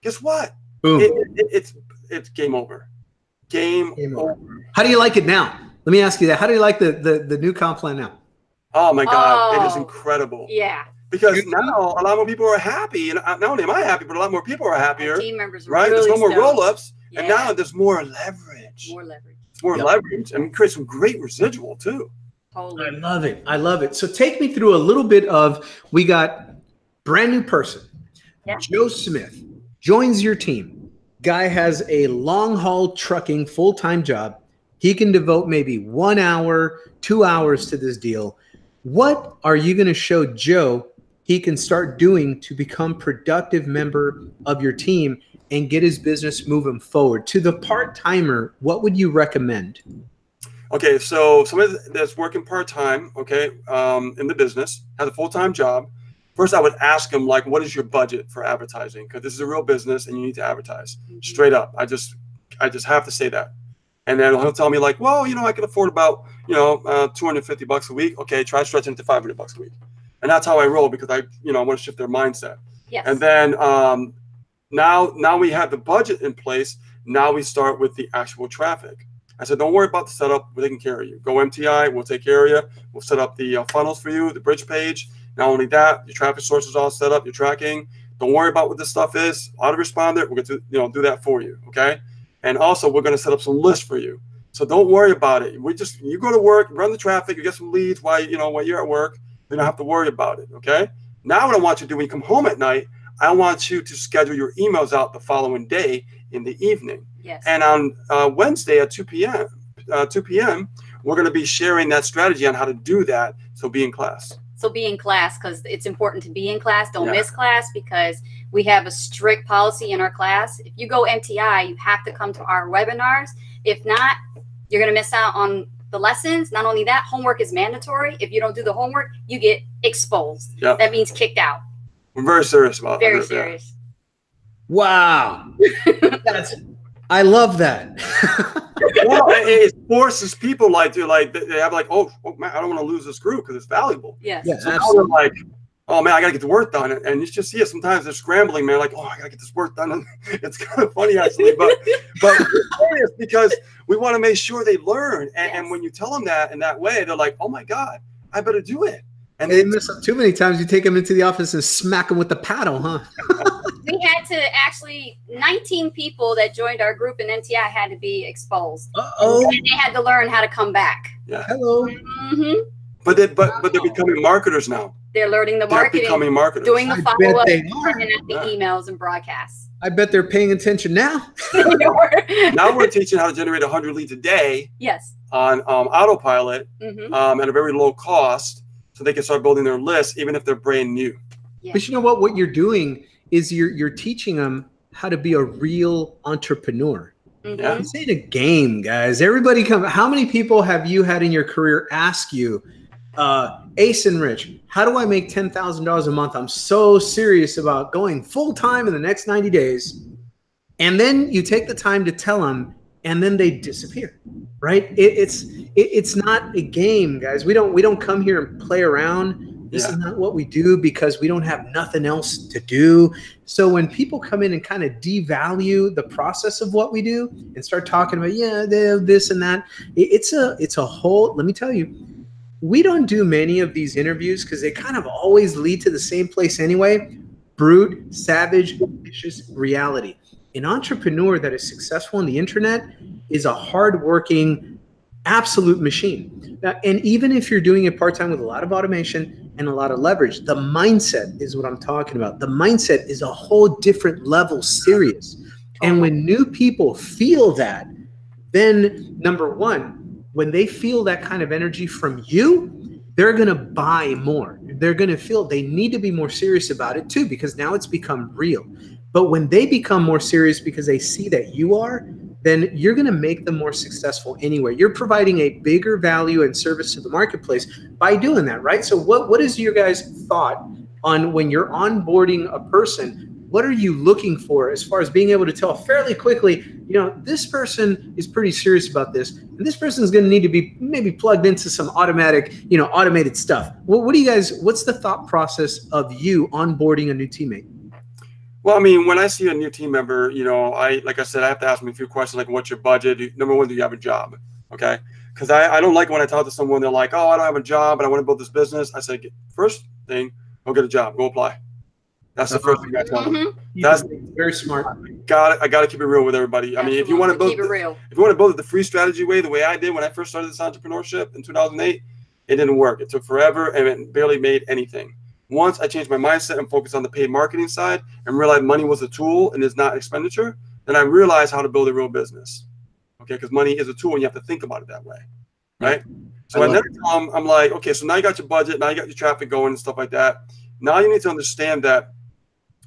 guess what? Boom. It's game over. Game over. How do you like it now? Let me ask you that. How do you like the new comp plan now? Oh my God, it is incredible. Yeah. Because now a lot more people are happy, and not only am I happy, but a lot more people are happier. Our team members are right? Really there's no more roll-ups, yeah. And now there's more leverage. More leverage, and create some great residual too. Totally. I love it. I love it. So take me through a little bit of, we got brand new person, Joe Smith, joins your team. Guy has a long haul trucking full-time job. He can devote maybe 1 hour, 2 hours to this deal. What are you going to show Joe he can start doing to become productive member of your team and get his business moving forward? To the part-timer, what would you recommend? Okay, so somebody that's working part-time, in the business, has a full-time job. First, I would ask him, like, what is your budget for advertising? Because this is a real business and you need to advertise. Straight up. I just have to say that. And then he'll tell me, like, well, I can afford about, $250 a week. Okay, try stretching it to $500 a week. And that's how I roll, because I want to shift their mindset. Yes. And then now we have the budget in place. Now we start with the actual traffic. I said, don't worry about the setup. We're taking care of you. Go MTI. We'll take care of you. We'll set up the funnels for you, the bridge page. Not only that, your traffic source is all set up. Your tracking. Don't worry about what this stuff is. Autoresponder, we're going to do that for you, okay? And also, we're going to set up some lists for you. So don't worry about it. You go to work, run the traffic, you get some leads while you're at work. You don't have to worry about it, okay? Now what I want you to do when you come home at night, I want you to schedule your emails out the following day in the evening. Yes. And on Wednesday at 2 p.m., we're going to be sharing that strategy on how to do that. So be in class. So be in class, because it's important to be in class. Don't miss class, because we have a strict policy in our class. If you go MTI, you have to come to our webinars. If not, you're going to miss out on the lessons. Not only that, homework is mandatory. If you don't do the homework, you get exposed. Yep. That means kicked out. We're very serious about it. Very serious. Wow. I love that. Well, it forces people they have oh man, I don't want to lose this group because it's valuable. Yes. Yeah, so now they're like, oh man, I gotta get the work done, and you just see it sometimes they're scrambling, man, like, oh, I gotta get this work done, and it's kind of funny actually, but it's because we want to make sure they learn, and when you tell them that in that way, they're like, oh my God, I better do it. And they mess up too many times. You take them into the office and smack them with the paddle, huh? We had to 19 people that joined our group in MTI had to be exposed. Uh-oh. And they had to learn how to come back. Yeah. Hello. Mm-hmm. But they're becoming marketers now. They're learning the marketing. They're becoming marketers. Doing the follow-up, turning at the emails and broadcasts. I bet they're paying attention now. Now we're teaching how to generate 100 leads a day. Yes. On autopilot, at a very low cost, so they can start building their list even if they're brand new. Yeah. But you know what you're doing is you're teaching them how to be a real entrepreneur. Yeah. This ain't a game, guys. Everybody come. How many people have you had in your career ask you, ACERICH, how do I make $10,000 a month? I'm so serious about going full time in the next 90 days. And then you take the time to tell them, and then they disappear, right? It's not a game, guys. We don't come here and play around. This is not what we do because we don't have nothing else to do. So when people come in and kind of devalue the process of what we do and start talking about, this and that, it's a whole, let me tell you, we don't do many of these interviews because they kind of always lead to the same place anyway. Brute, savage, vicious reality. An entrepreneur that is successful on the internet is a hardworking, absolute machine. Now, and even if you're doing it part-time with a lot of automation and a lot of leverage, the mindset is what I'm talking about. The mindset is a whole different level serious. And when new people feel that, then number one, when they feel that kind of energy from you, they're going to buy more. They're going to feel they need to be more serious about it too, because now it's become real. But when they become more serious because they see that you are, then you're going to make them more successful anyway. You're providing a bigger value and service to the marketplace by doing that, right? So what is your guys' thought on when you're onboarding a person? What are you looking for as far as being able to tell fairly quickly, this person is pretty serious about this, and this person is going to need to be maybe plugged into some automated stuff. What do you guys, what's the thought process of you onboarding a new teammate? Well, I mean, when I see a new team member, like I said, I have to ask them a few questions, like, what's your budget? Number one, do you have a job? Okay. Because I don't like when I talk to someone, they're like, oh, I don't have a job, but I want to build this business. I say, first thing, go get a job, go apply. That's the first thing I tell them. That's very smart. I got to keep it real with everybody. I mean, if you want to build it the free strategy way, the way I did when I first started this entrepreneurship in 2008, it didn't work. It took forever and it barely made anything. Once I changed my mindset and focused on the paid marketing side and realized money was a tool and is not expenditure, then I realized how to build a real business. Okay, because money is a tool and you have to think about it that way, right? So I never tell them, I'm like, okay, so now you got your budget, now you got your traffic going and stuff like that. Now you need to understand that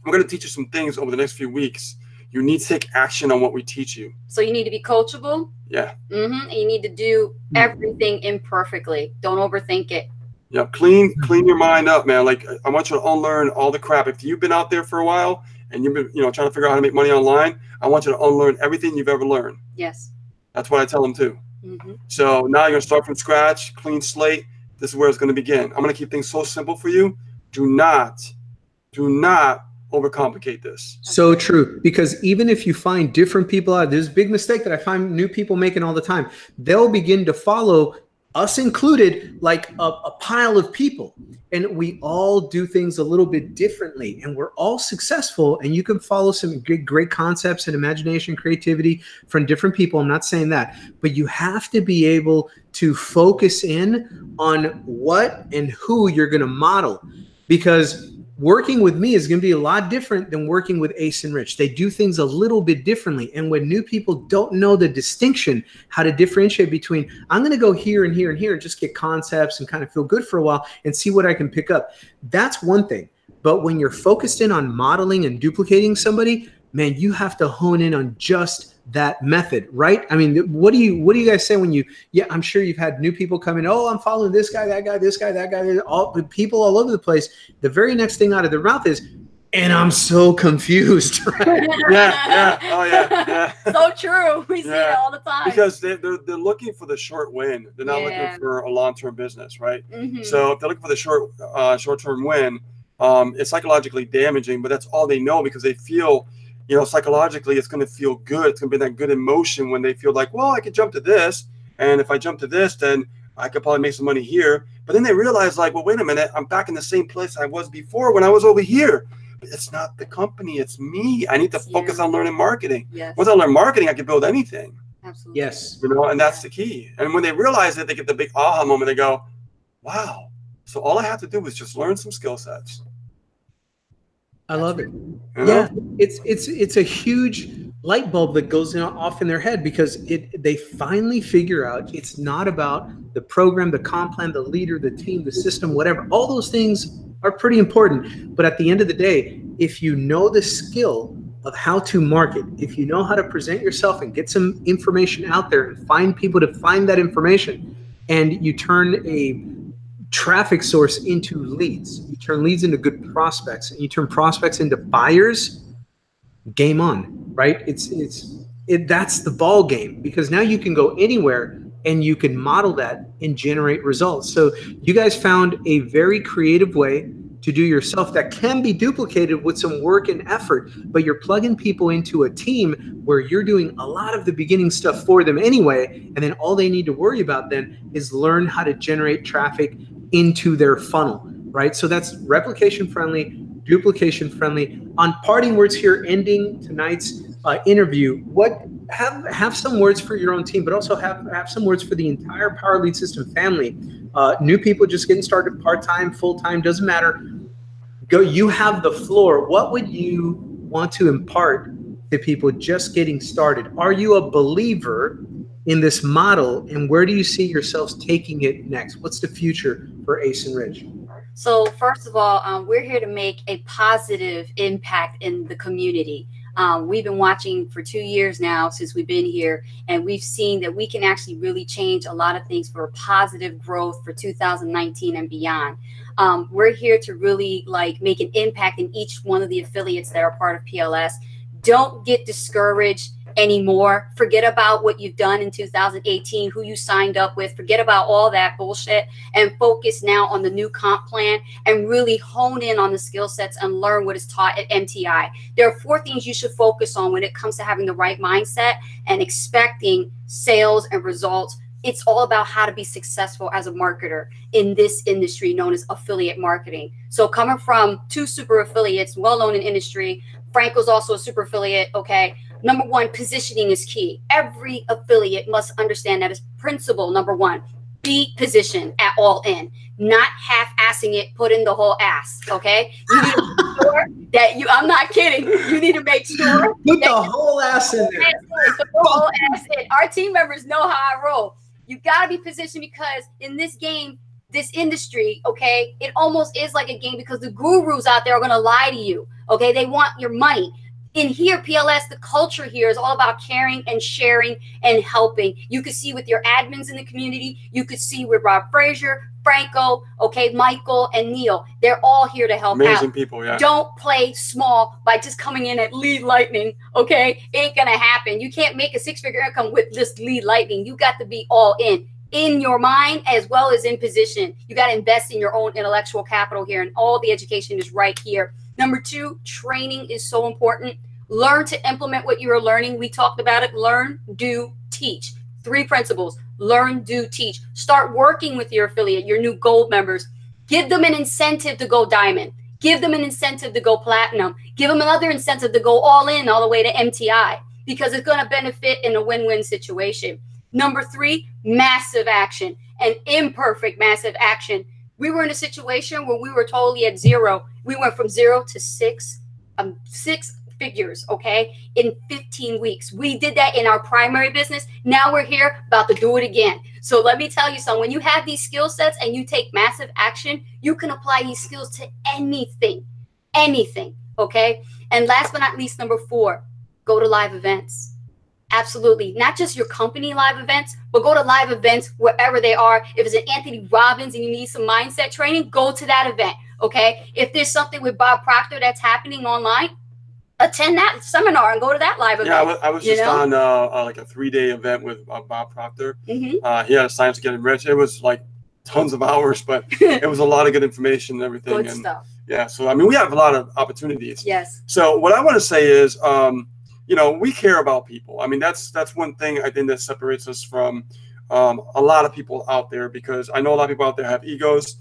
I'm going to teach you some things over the next few weeks. You need to take action on what we teach you. So you need to be coachable. Yeah. And you need to do everything imperfectly. Don't overthink it. Yeah, clean your mind up, man. Like, I want you to unlearn all the crap. If you've been out there for a while and you've been, trying to figure out how to make money online, I want you to unlearn everything you've ever learned. Yes. That's what I tell them too. So now you're gonna start from scratch, clean slate. This is where it's gonna begin. I'm gonna keep things so simple for you. Do not overcomplicate this. So true, because even if you find different people out, there's a big mistake that I find new people making all the time. They'll begin to follow us included, like a pile of people, and we all do things a little bit differently, and we're all successful, and you can follow some great concepts and imagination, creativity from different people. I'm not saying that, but you have to be able to focus in on what and who you're going to model, because working with me is going to be a lot different than working with ACERICH. They do things a little bit differently. And when new people don't know the distinction, how to differentiate between, I'm going to go here and here and here and just get concepts and kind of feel good for a while and see what I can pick up. That's one thing. But when you're focused in on modeling and duplicating somebody, man, you have to hone in on just that method, right? I mean, what do you guys say when you, yeah, I'm sure you've had new people come in, oh, I'm following this guy, that guy, this guy, that guy, all people all over the place. The very next thing out of their mouth is, and I'm so confused. Right? Yeah. Oh yeah. So true. We see it all the time. Because they're looking for the short win. They're not looking for a long-term business, right? So if they're looking for the short-term win, it's psychologically damaging, but that's all they know, because they feel, you know, psychologically, it's going to feel good. It's going to be that good emotion when they feel like, well, I could jump to this. And if I jump to this, then I could probably make some money here. But then they realize, like, well, wait a minute, I'm back in the same place I was before when I was over here. But it's not the company, it's me. I need to focus on learning marketing. Once I learn marketing, I can build anything. Absolutely. Yes. You know, and that's the key. And when they realize it, they get the big aha moment. They go, wow. So all I have to do is just learn some skill sets. I love it. You know? Yeah, it's a huge light bulb that goes off in their head, because they finally figure out it's not about the program, the comp plan, the leader, the team, the system, whatever. All those things are pretty important. But at the end of the day, if you know the skill of how to market, if you know how to present yourself and get some information out there and find people to find that information, and you turn a traffic source into leads, you turn leads into good prospects, and you turn prospects into buyers, game on, right? That's the ball game, because now you can go anywhere and you can model that and generate results. So you guys found a very creative way to do yourself that can be duplicated with some work and effort, but you're plugging people into a team where you're doing a lot of the beginning stuff for them anyway, and then all they need to worry about then is learn how to generate traffic into their funnel, right? So that's replication friendly, duplication friendly. On parting words here, ending tonight's interview, have some words for your own team, but also have some words for the entire Power Lead System family. New people just getting started, part-time, full-time, doesn't matter. Go, you have the floor. What would you want to impart to people just getting started? Are you a believer in this model, and where do you see yourselves taking it next? What's the future for ACERICH? So first of all, we're here to make a positive impact in the community. We've been watching for 2 years now since we've been here, and we've seen that we can actually really change a lot of things for positive growth for 2019 and beyond. We're here to really make an impact in each one of the affiliates that are part of PLS. Don't get discouraged anymore. Forget about what you've done in 2018, who you signed up with. Forget about all that bullshit and focus now on the new comp plan and really hone in on the skill sets and learn what is taught at MTI. There are 4 things you should focus on when it comes to having the right mindset and expecting sales and results. It's all about how to be successful as a marketer in this industry known as affiliate marketing. So coming from 2 super affiliates, well known in industry, Franco's also a super affiliate, okay? Number 1, positioning is key. Every affiliate must understand that as principle number 1. Be positioned at all in, not half-assing it, put in the whole ass, okay? You need to make sure that I'm not kidding. You need to make sure put the whole ass in there. Put the whole ass in. Our team members know how I roll. You got to be positioned, because in this game, this industry, okay, it almost is like a game, because the gurus out there are going to lie to you, okay? They want your money. In here, PLS, the culture here is all about caring and sharing and helping. You could see with your admins in the community. You could see with Rob Frazier, Franco, okay, Michael, and Neil. They're all here to help out. Amazing people, yeah. Don't play small by just coming in at lead lightning, okay? Ain't going to happen. You can't make a 6-figure income with just lead lightning. You got to be all in your mind as well as in position. You got to invest in your own intellectual capital here, and all the education is right here. Number 2, training is so important. Learn to implement what you are learning. We talked about it. Learn, do, teach. 3 principles. learn, do, teach. Start working with your affiliate, your new gold members. Give them an incentive to go diamond. Give them an incentive to go platinum. Give them another incentive to go all in, all the way to MTI, because it's going to benefit in a win-win situation. Number 3, massive action, and imperfect massive action. We were in a situation where we were totally at 0. We went from 0 to 6 figures, okay, in 15 weeks. We did that in our primary business. Now we're here about to do it again. So let me tell you something. When you have these skill sets and you take massive action, you can apply these skills to anything, okay? And last but not least, number 4, go to live events. Absolutely. Not just your company live events, but go to live events wherever they are. If it's an Anthony Robbins and you need some mindset training, go to that event, okay? If there's something with Bob Proctor that's happening online, attend that seminar and go to that live event. Yeah, I was just on like a 3-day event with Bob Proctor. He had a Science of Getting Rich. It was like tons of hours, but it was a lot of good information and everything. Good stuff. Yeah, so I mean, we have a lot of opportunities. Yes. So what I want to say is, you know, we care about people. I mean, that's one thing I think that separates us from a lot of people out there, because I know a lot of people out there have egos.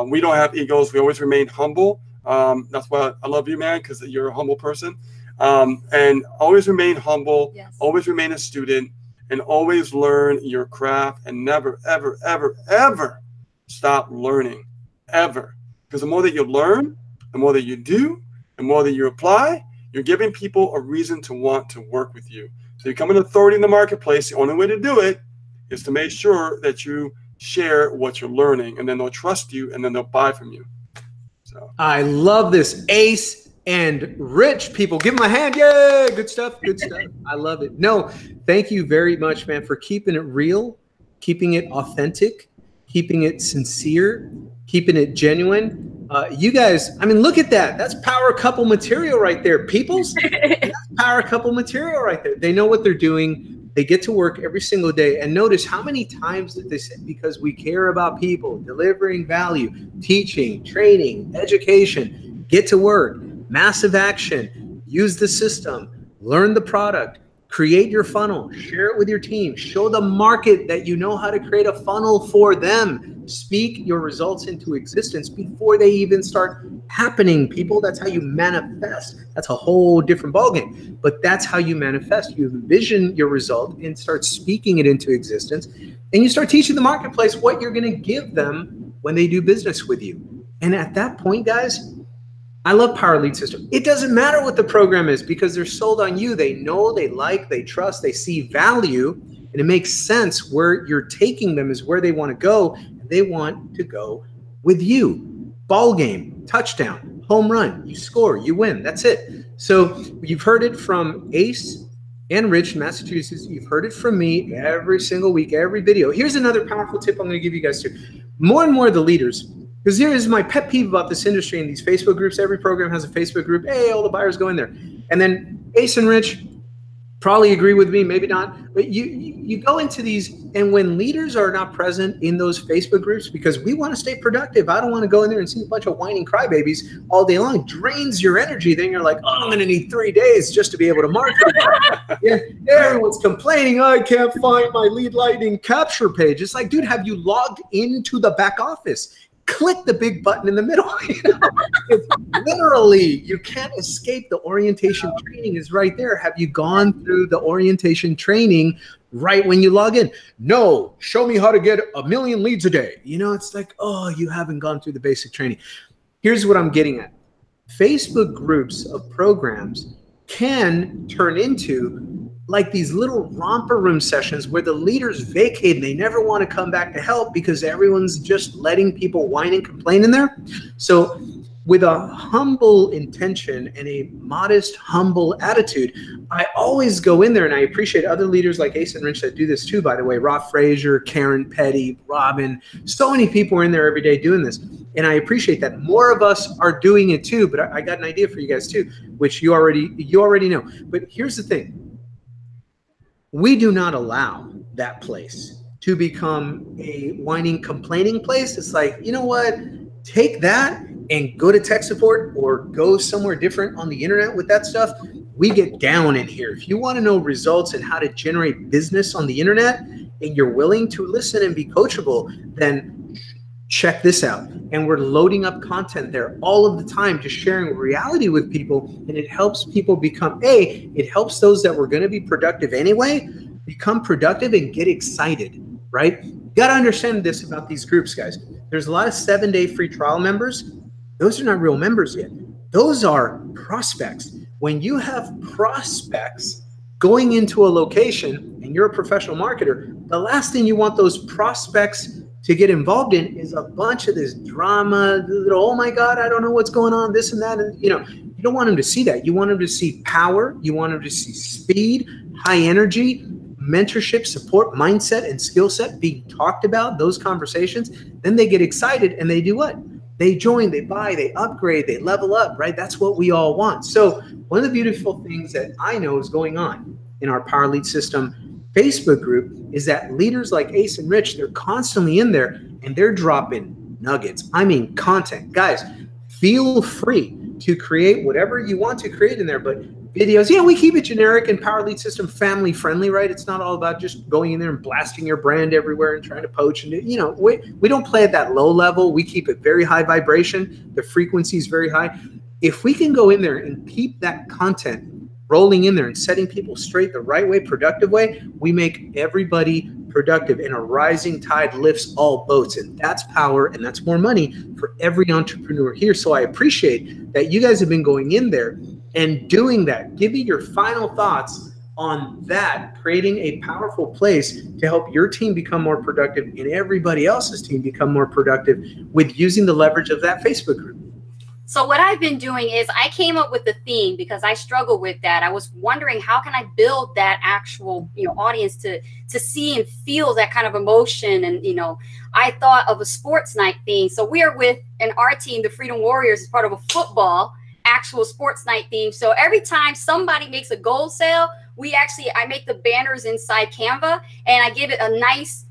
We don't have egos. We always remain humble. That's why I love you, man, because you're a humble person. And always remain humble, yes. Always remain a student, and always learn your craft, and never, ever, ever, ever stop learning, ever. Because the more that you learn, the more that you do, the more that you apply, you're giving people a reason to want to work with you. So you become an authority in the marketplace. The only way to do it is to make sure that you share what you're learning, and then they'll trust you, and then they'll buy from you. So I love this. Ace and Rich, people, give them a hand. Yay! Good stuff. Good stuff. I love it. No, thank you very much, man, for keeping it real, keeping it authentic, keeping it sincere, keeping it genuine. You guys, I mean, look at that. That's power couple material right there, peoples. That's power couple material right there. They know what they're doing. They get to work every single day. And notice how many times did they say, because we care about people, delivering value, teaching, training, education, get to work, massive action, use the system, learn the product, create your funnel, share it with your team, show the market that you know how to create a funnel for them, speak your results into existence before they even start happening, people. That's how you manifest. That's a whole different ballgame, but that's how you manifest. You envision your result and start speaking it into existence, and you start teaching the marketplace what you're going to give them when they do business with you. And at that point, guys, I love Power Lead System. It doesn't matter what the program is, because they're sold on you. They know, they like, they trust, they see value, and it makes sense where you're taking them is where they want to go. And they want to go with you. Ball game, touchdown, home run, you score, you win. That's it. So you've heard it from Ace and Rich in Massachusetts. You've heard it from me every single week, every video. Here's another powerful tip I'm going to give you guys too. More and more of the leaders, because here is my pet peeve about this industry and these Facebook groups. Every program has a Facebook group. Hey, all the buyers go in there. And then Ace and Rich probably agree with me, maybe not. But you go into these, and when leaders are not present in those Facebook groups, because we want to stay productive. I don't want to go in there and see a bunch of whining crybabies all day long. It drains your energy. Then you're like, oh, I'm going to need 3 days just to be able to market. Yeah, everyone's complaining, I can't find my lead lightning capture page. It's like, dude, have you logged into the back office? Click the big button in the middle. You know? It's literally, you can't escape. The orientation training is right there. Have you gone through the orientation training right when you log in? No, show me how to get 1 million leads a day. You know, it's like, oh, you haven't gone through the basic training. Here's what I'm getting at. Facebook groups of programs can turn into like these little romper room sessions where the leaders vacate and they never want to come back to help because everyone's just letting people whine and complain in there. So with a humble intention and a modest, humble attitude, I always go in there, and I appreciate other leaders like Ace and Rich that do this too, by the way. Rob Frazier, Karen Petty, Robin, so many people are in there every day doing this. And I appreciate that. More of us are doing it too, but I got an idea for you guys too, which you already know. But here's the thing. We do not allow that place to become a whining, complaining place. It's like, you know what? Take that and go to tech support or go somewhere different on the internet with that stuff. We get down in here. If you want to know results and how to generate business on the internet and you're willing to listen and be coachable, then check this out. And we're loading up content there all of the time, just sharing reality with people. And it helps people become, it helps those that were going to be productive anyway, become productive and get excited, right? You got to understand this about these groups, guys. There's a lot of 7-day free trial members. Those are not real members yet. Those are prospects. When you have prospects going into a location and you're a professional marketer, the last thing you want those prospects to get involved in is a bunch of this drama. Oh my God, I don't know what's going on, this and that. And you don't want them to see that. You want them to see power. You want them to see speed, high energy, mentorship, support, mindset, and skill set being talked about, those conversations. Then they get excited and they do what? They join, they buy, they upgrade, they level up, right? That's what we all want. So one of the beautiful things that I know is going on in our Power Lead System Facebook group is that leaders like Ace and Rich, they're constantly in there and they're dropping nuggets. I mean, content. Guys, feel free to create whatever you want to create in there, but videos, we keep it generic and Power Lead System family friendly, right? It's not all about just going in there and blasting your brand everywhere and trying to poach. And, we don't play at that low level. We keep it very high vibration. The frequency is very high. If we can go in there and keep that content rolling in there and setting people straight the right way, productive way, we make everybody productive, and a rising tide lifts all boats. And that's power, and that's more money for every entrepreneur here. So I appreciate that you guys have been going in there and doing that. Give me your final thoughts on that, creating a powerful place to help your team become more productive and everybody else's team become more productive with using the leverage of that Facebook group. So what I've been doing is I came up with the theme because I struggle with that. I was wondering, how can I build that actual, audience to see and feel that kind of emotion? And, I thought of a sports night theme. So we are with, and our team, the Freedom Warriors, is part of a football actual sports night theme. So every time somebody makes a goal sale, I make the banners inside Canva and I give it a nice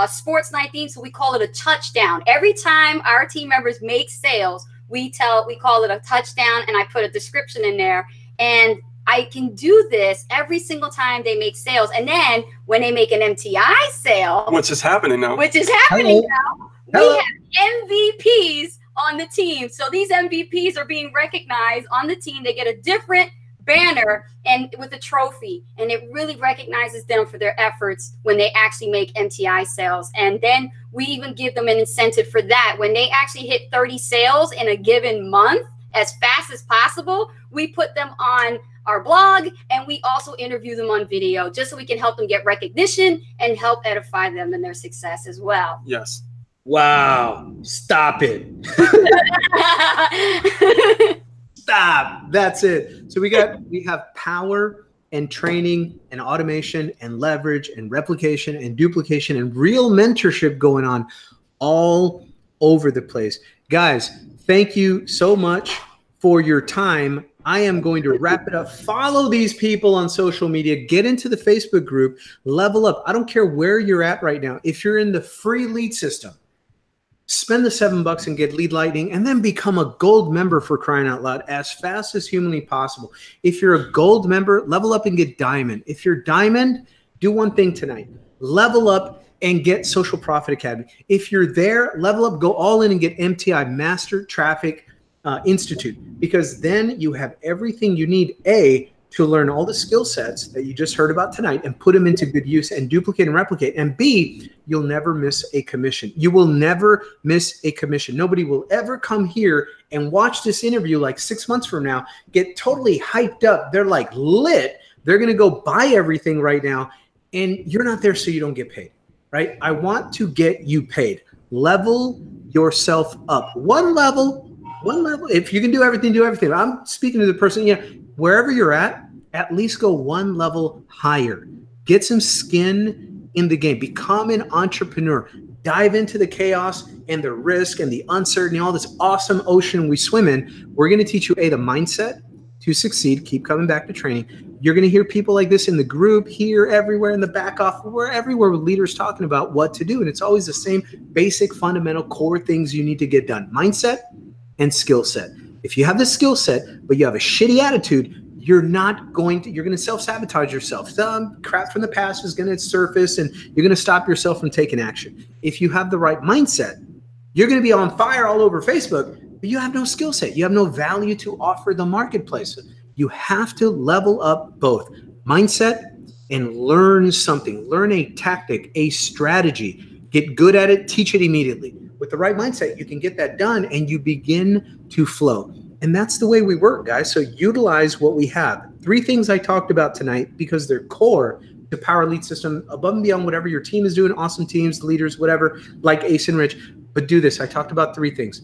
sports night theme. So we call it a touchdown. Every time our team members make sales, we call it a touchdown, and I put a description in there. And I can do this every single time they make sales. And then when they make an MTI sale, which is happening now, we have MVPs on the team. So these MVPs are being recognized on the team. They get a different banner and with a trophy, and it really recognizes them for their efforts when they actually make MTI sales. And then we even give them an incentive for that. When they actually hit 30 sales in a given month as fast as possible, we put them on our blog, and we also interview them on video just so we can help them get recognition and help edify them in their success as well. Yes. Wow. Stop it. Stop. That's it. So we have power and training and automation and leverage and replication and duplication and real mentorship going on all over the place. Guys, thank you so much for your time. I am going to wrap it up. Follow these people on social media. Get into the Facebook group. Level up. I don't care where you're at right now. If you're in the free lead system, spend the $7 and get Lead Lightning, and then become a gold member, for crying out loud, as fast as humanly possible. If you're a gold member, level up and get diamond. If you're diamond, do one thing tonight. Level up and get Social Profit Academy. If you're there, level up, go all in and get MTI, Master Traffic Institute, because then you have everything you need, to learn all the skill sets that you just heard about tonight and put them into good use and duplicate and replicate. And B, you'll never miss a commission. You will never miss a commission. Nobody will ever come here and watch this interview like 6 months from now, get totally hyped up. They're like lit. They're going to go buy everything right now. And you're not there so you don't get paid, right? I want to get you paid. Level yourself up. One level. If you can do everything, do everything. I'm speaking to the person, wherever you're at least go one level higher. Get some skin in the game. Become an entrepreneur. Dive into the chaos and the risk and the uncertainty, all this awesome ocean we swim in. We're going to teach you, the mindset to succeed. Keep coming back to training. You're going to hear people like this in the group, here, everywhere, in the back office, everywhere with leaders talking about what to do. And it's always the same basic, fundamental, core things you need to get done. Mindset and skill set. If you have the skill set, but you have a shitty attitude, you're going to self-sabotage yourself. Some crap from the past is going to surface and you're going to stop yourself from taking action. If you have the right mindset, you're going to be on fire all over Facebook, but you have no skill set. You have no value to offer the marketplace. You have to level up both mindset and learn something. Learn a tactic, a strategy. Get good at it, teach it immediately. With the right mindset, you can get that done and you begin to flow. And that's the way we work, guys. So utilize what we have. 3 things I talked about tonight because they're core to Power Lead System, above and beyond whatever your team is doing, awesome teams, leaders, whatever, like ACERICH. But do this. I talked about 3 things.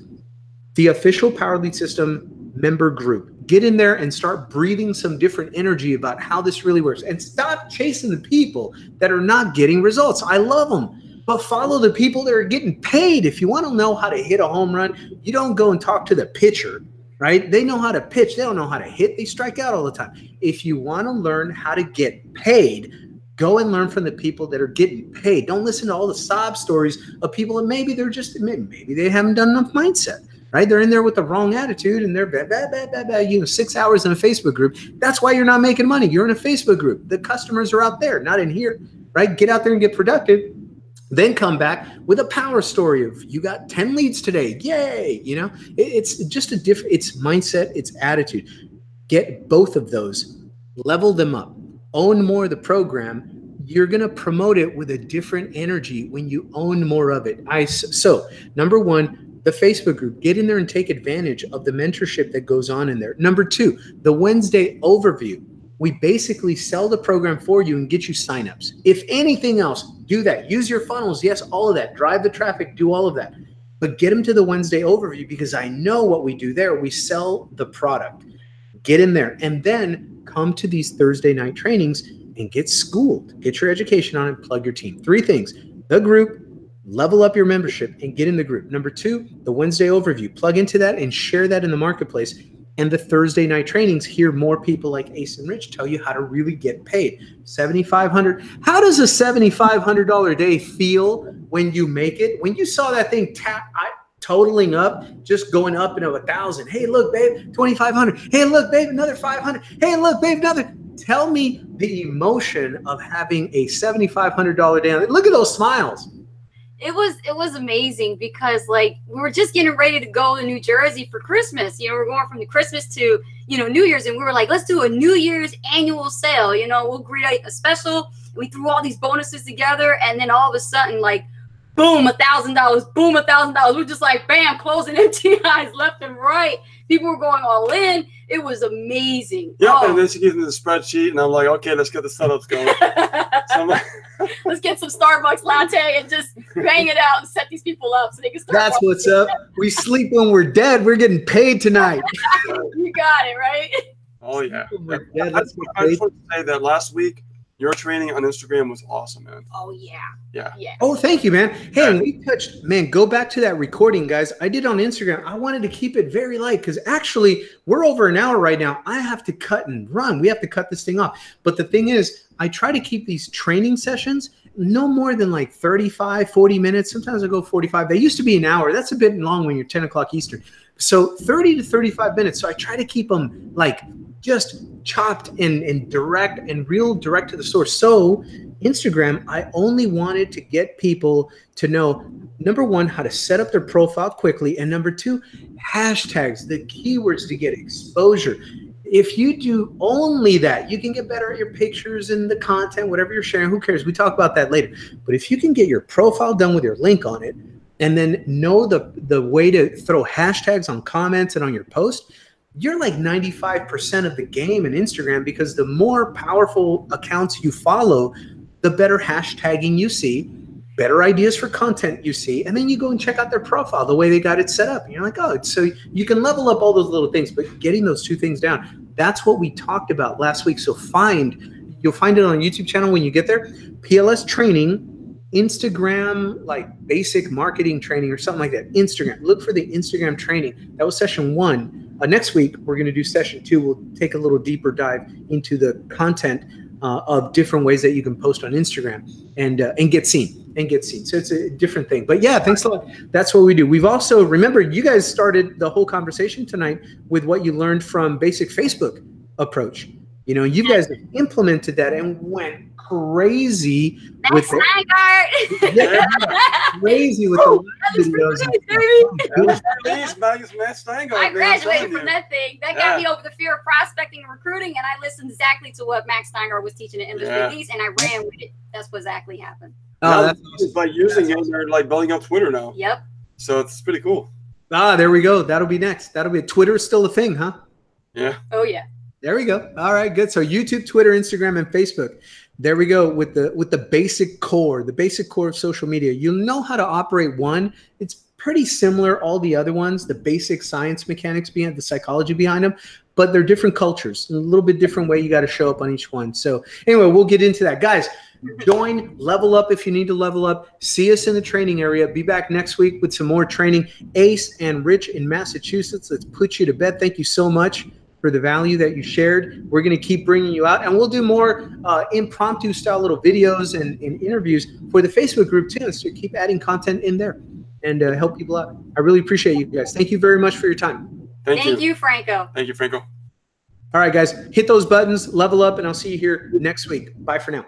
The official Power Lead System member group. Get in there and start breathing some different energy about how this really works. And stop chasing the people that are not getting results. I love them. But follow the people that are getting paid. If you want to know how to hit a home run, you don't go and talk to the pitcher. Right? They know how to pitch. They don't know how to hit. They strike out all the time. If you want to learn how to get paid, go and learn from the people that are getting paid. Don't listen to all the sob stories of people that maybe maybe they haven't done enough mindset. Right? They're in there with the wrong attitude and they're 6 hours in a Facebook group. That's why you're not making money. You're in a Facebook group. The customers are out there, not in here. Right? Get out there and get productive. Then come back with a power story of you got 10 leads today. Yay. It's just it's mindset, it's attitude. Get both of those, level them up, own more of the program. You're going to promote it with a different energy when you own more of it. So number 1, the Facebook group, get in there and take advantage of the mentorship that goes on in there. Number 2, the Wednesday overview. We basically sell the program for you and get you signups. If anything else, do that. Use your funnels. Yes, all of that. Drive the traffic. Do all of that. But get them to the Wednesday overview because I know what we do there. We sell the product. Get in there. And then come to these Thursday night trainings and get schooled. Get your education on it. Plug your team. 3 things. The group, level up your membership and get in the group. Number 2, the Wednesday overview. Plug into that and share that in the marketplace. And the Thursday night trainings, hear more people like Ace and Rich tell you how to really get paid. $7,500. How does a $7,500 day feel when you make it? When you saw that thing totaling up, just going up into 1,000. Hey, look, babe, 2,500. Hey, look, babe, another 500. Hey, look, babe, another. Tell me the emotion of having a $7,500 day. Look at those smiles. It was amazing because like we were just getting ready to go to New Jersey for Christmas. We're going from the Christmas to, New Year's, and we were like, let's do a New Year's annual sale. We'll create a special. We threw all these bonuses together, and then all of a sudden, like, boom, $1,000, boom, $1,000. We're just like, bam, closing MTIs left and right. People were going all in. It was amazing. Yeah, and then she gives me the spreadsheet, and I'm like, okay, let's get the setups going. So like, let's get some Starbucks latte and just bang it out and set these people up so they can start. That's what's up. We sleep when we're dead. We're getting paid tonight. You got it, right? Oh, yeah. I just want to say that last week, your training on Instagram was awesome, man. Oh, yeah. Yeah. Oh, thank you, man. Hey, and we touched, man, go back to that recording, guys. I did on Instagram. I wanted to keep it very light because actually we're over an hour right now. I have to cut and run. We have to cut this thing off. But the thing is, I try to keep these training sessions no more than like 35, 40 minutes. Sometimes I go 45. They used to be an hour. That's a bit long when you're 10 o'clock Eastern. So 30 to 35 minutes. So I try to keep them like just chopped and direct and real direct to the source. So Instagram, I only wanted to get people to know, number 1, how to set up their profile quickly. And number 2, hashtags, the keywords to get exposure. If you do only that, you can get better at your pictures and the content, whatever you're sharing. Who cares? We talk about that later. But if you can get your profile done with your link on it and then know the way to throw hashtags on comments and on your post, you're like 95% of the game in Instagram because the more powerful accounts you follow, the better hashtagging you see, better ideas for content you see, and then you go and check out their profile, the way they got it set up. And you're like, oh, so you can level up all those little things, but getting those 2 things down, that's what we talked about last week. So you'll find it on YouTube channel when you get there, PLS training, Instagram, like basic marketing training or something like that. Instagram, look for the Instagram training. That was session 1. Next week, we're going to do session 2. We'll take a little deeper dive into the content of different ways that you can post on Instagram and get seen. So it's a different thing. But yeah, thanks a lot. That's what we do. We've also, remember, you guys started the whole conversation tonight with what you learned from basic Facebook. approach. You know, you guys have implemented that and went crazy with it. Yeah, crazy with the videos. I graduated from that thing. That got me over the fear of prospecting and recruiting, and I listened exactly to what Max Steiner was teaching in Industry East, and I ran with it. That's what exactly happened. Oh, that's awesome. By using it, they're like building up Twitter now. Yep. So it's pretty cool. Ah, there we go. That'll be next. That'll be Twitter is still a thing, huh? Yeah. Oh yeah. There we go. All right, good. So YouTube, Twitter, Instagram, and Facebook. There we go with the basic core of social media. You'll know how to operate one. It's pretty similar, all the other ones, the basic science mechanics behind the psychology behind them, but they're different cultures, a little bit different way you got to show up on each one. So anyway, we'll get into that. Guys, join, level up if you need to level up. See us in the training area. Be back next week with some more training. Ace and Rich in Massachusetts, let's put you to bed. Thank you so much for the value that you shared. We're going to keep bringing you out, and we'll do more impromptu style little videos and interviews for the Facebook group too. So keep adding content in there and help people out. I really appreciate you guys. Thank you very much for your time. Thank you, Franco. Thank you, Franco. All right, guys, hit those buttons, level up, and I'll see you here next week. Bye for now.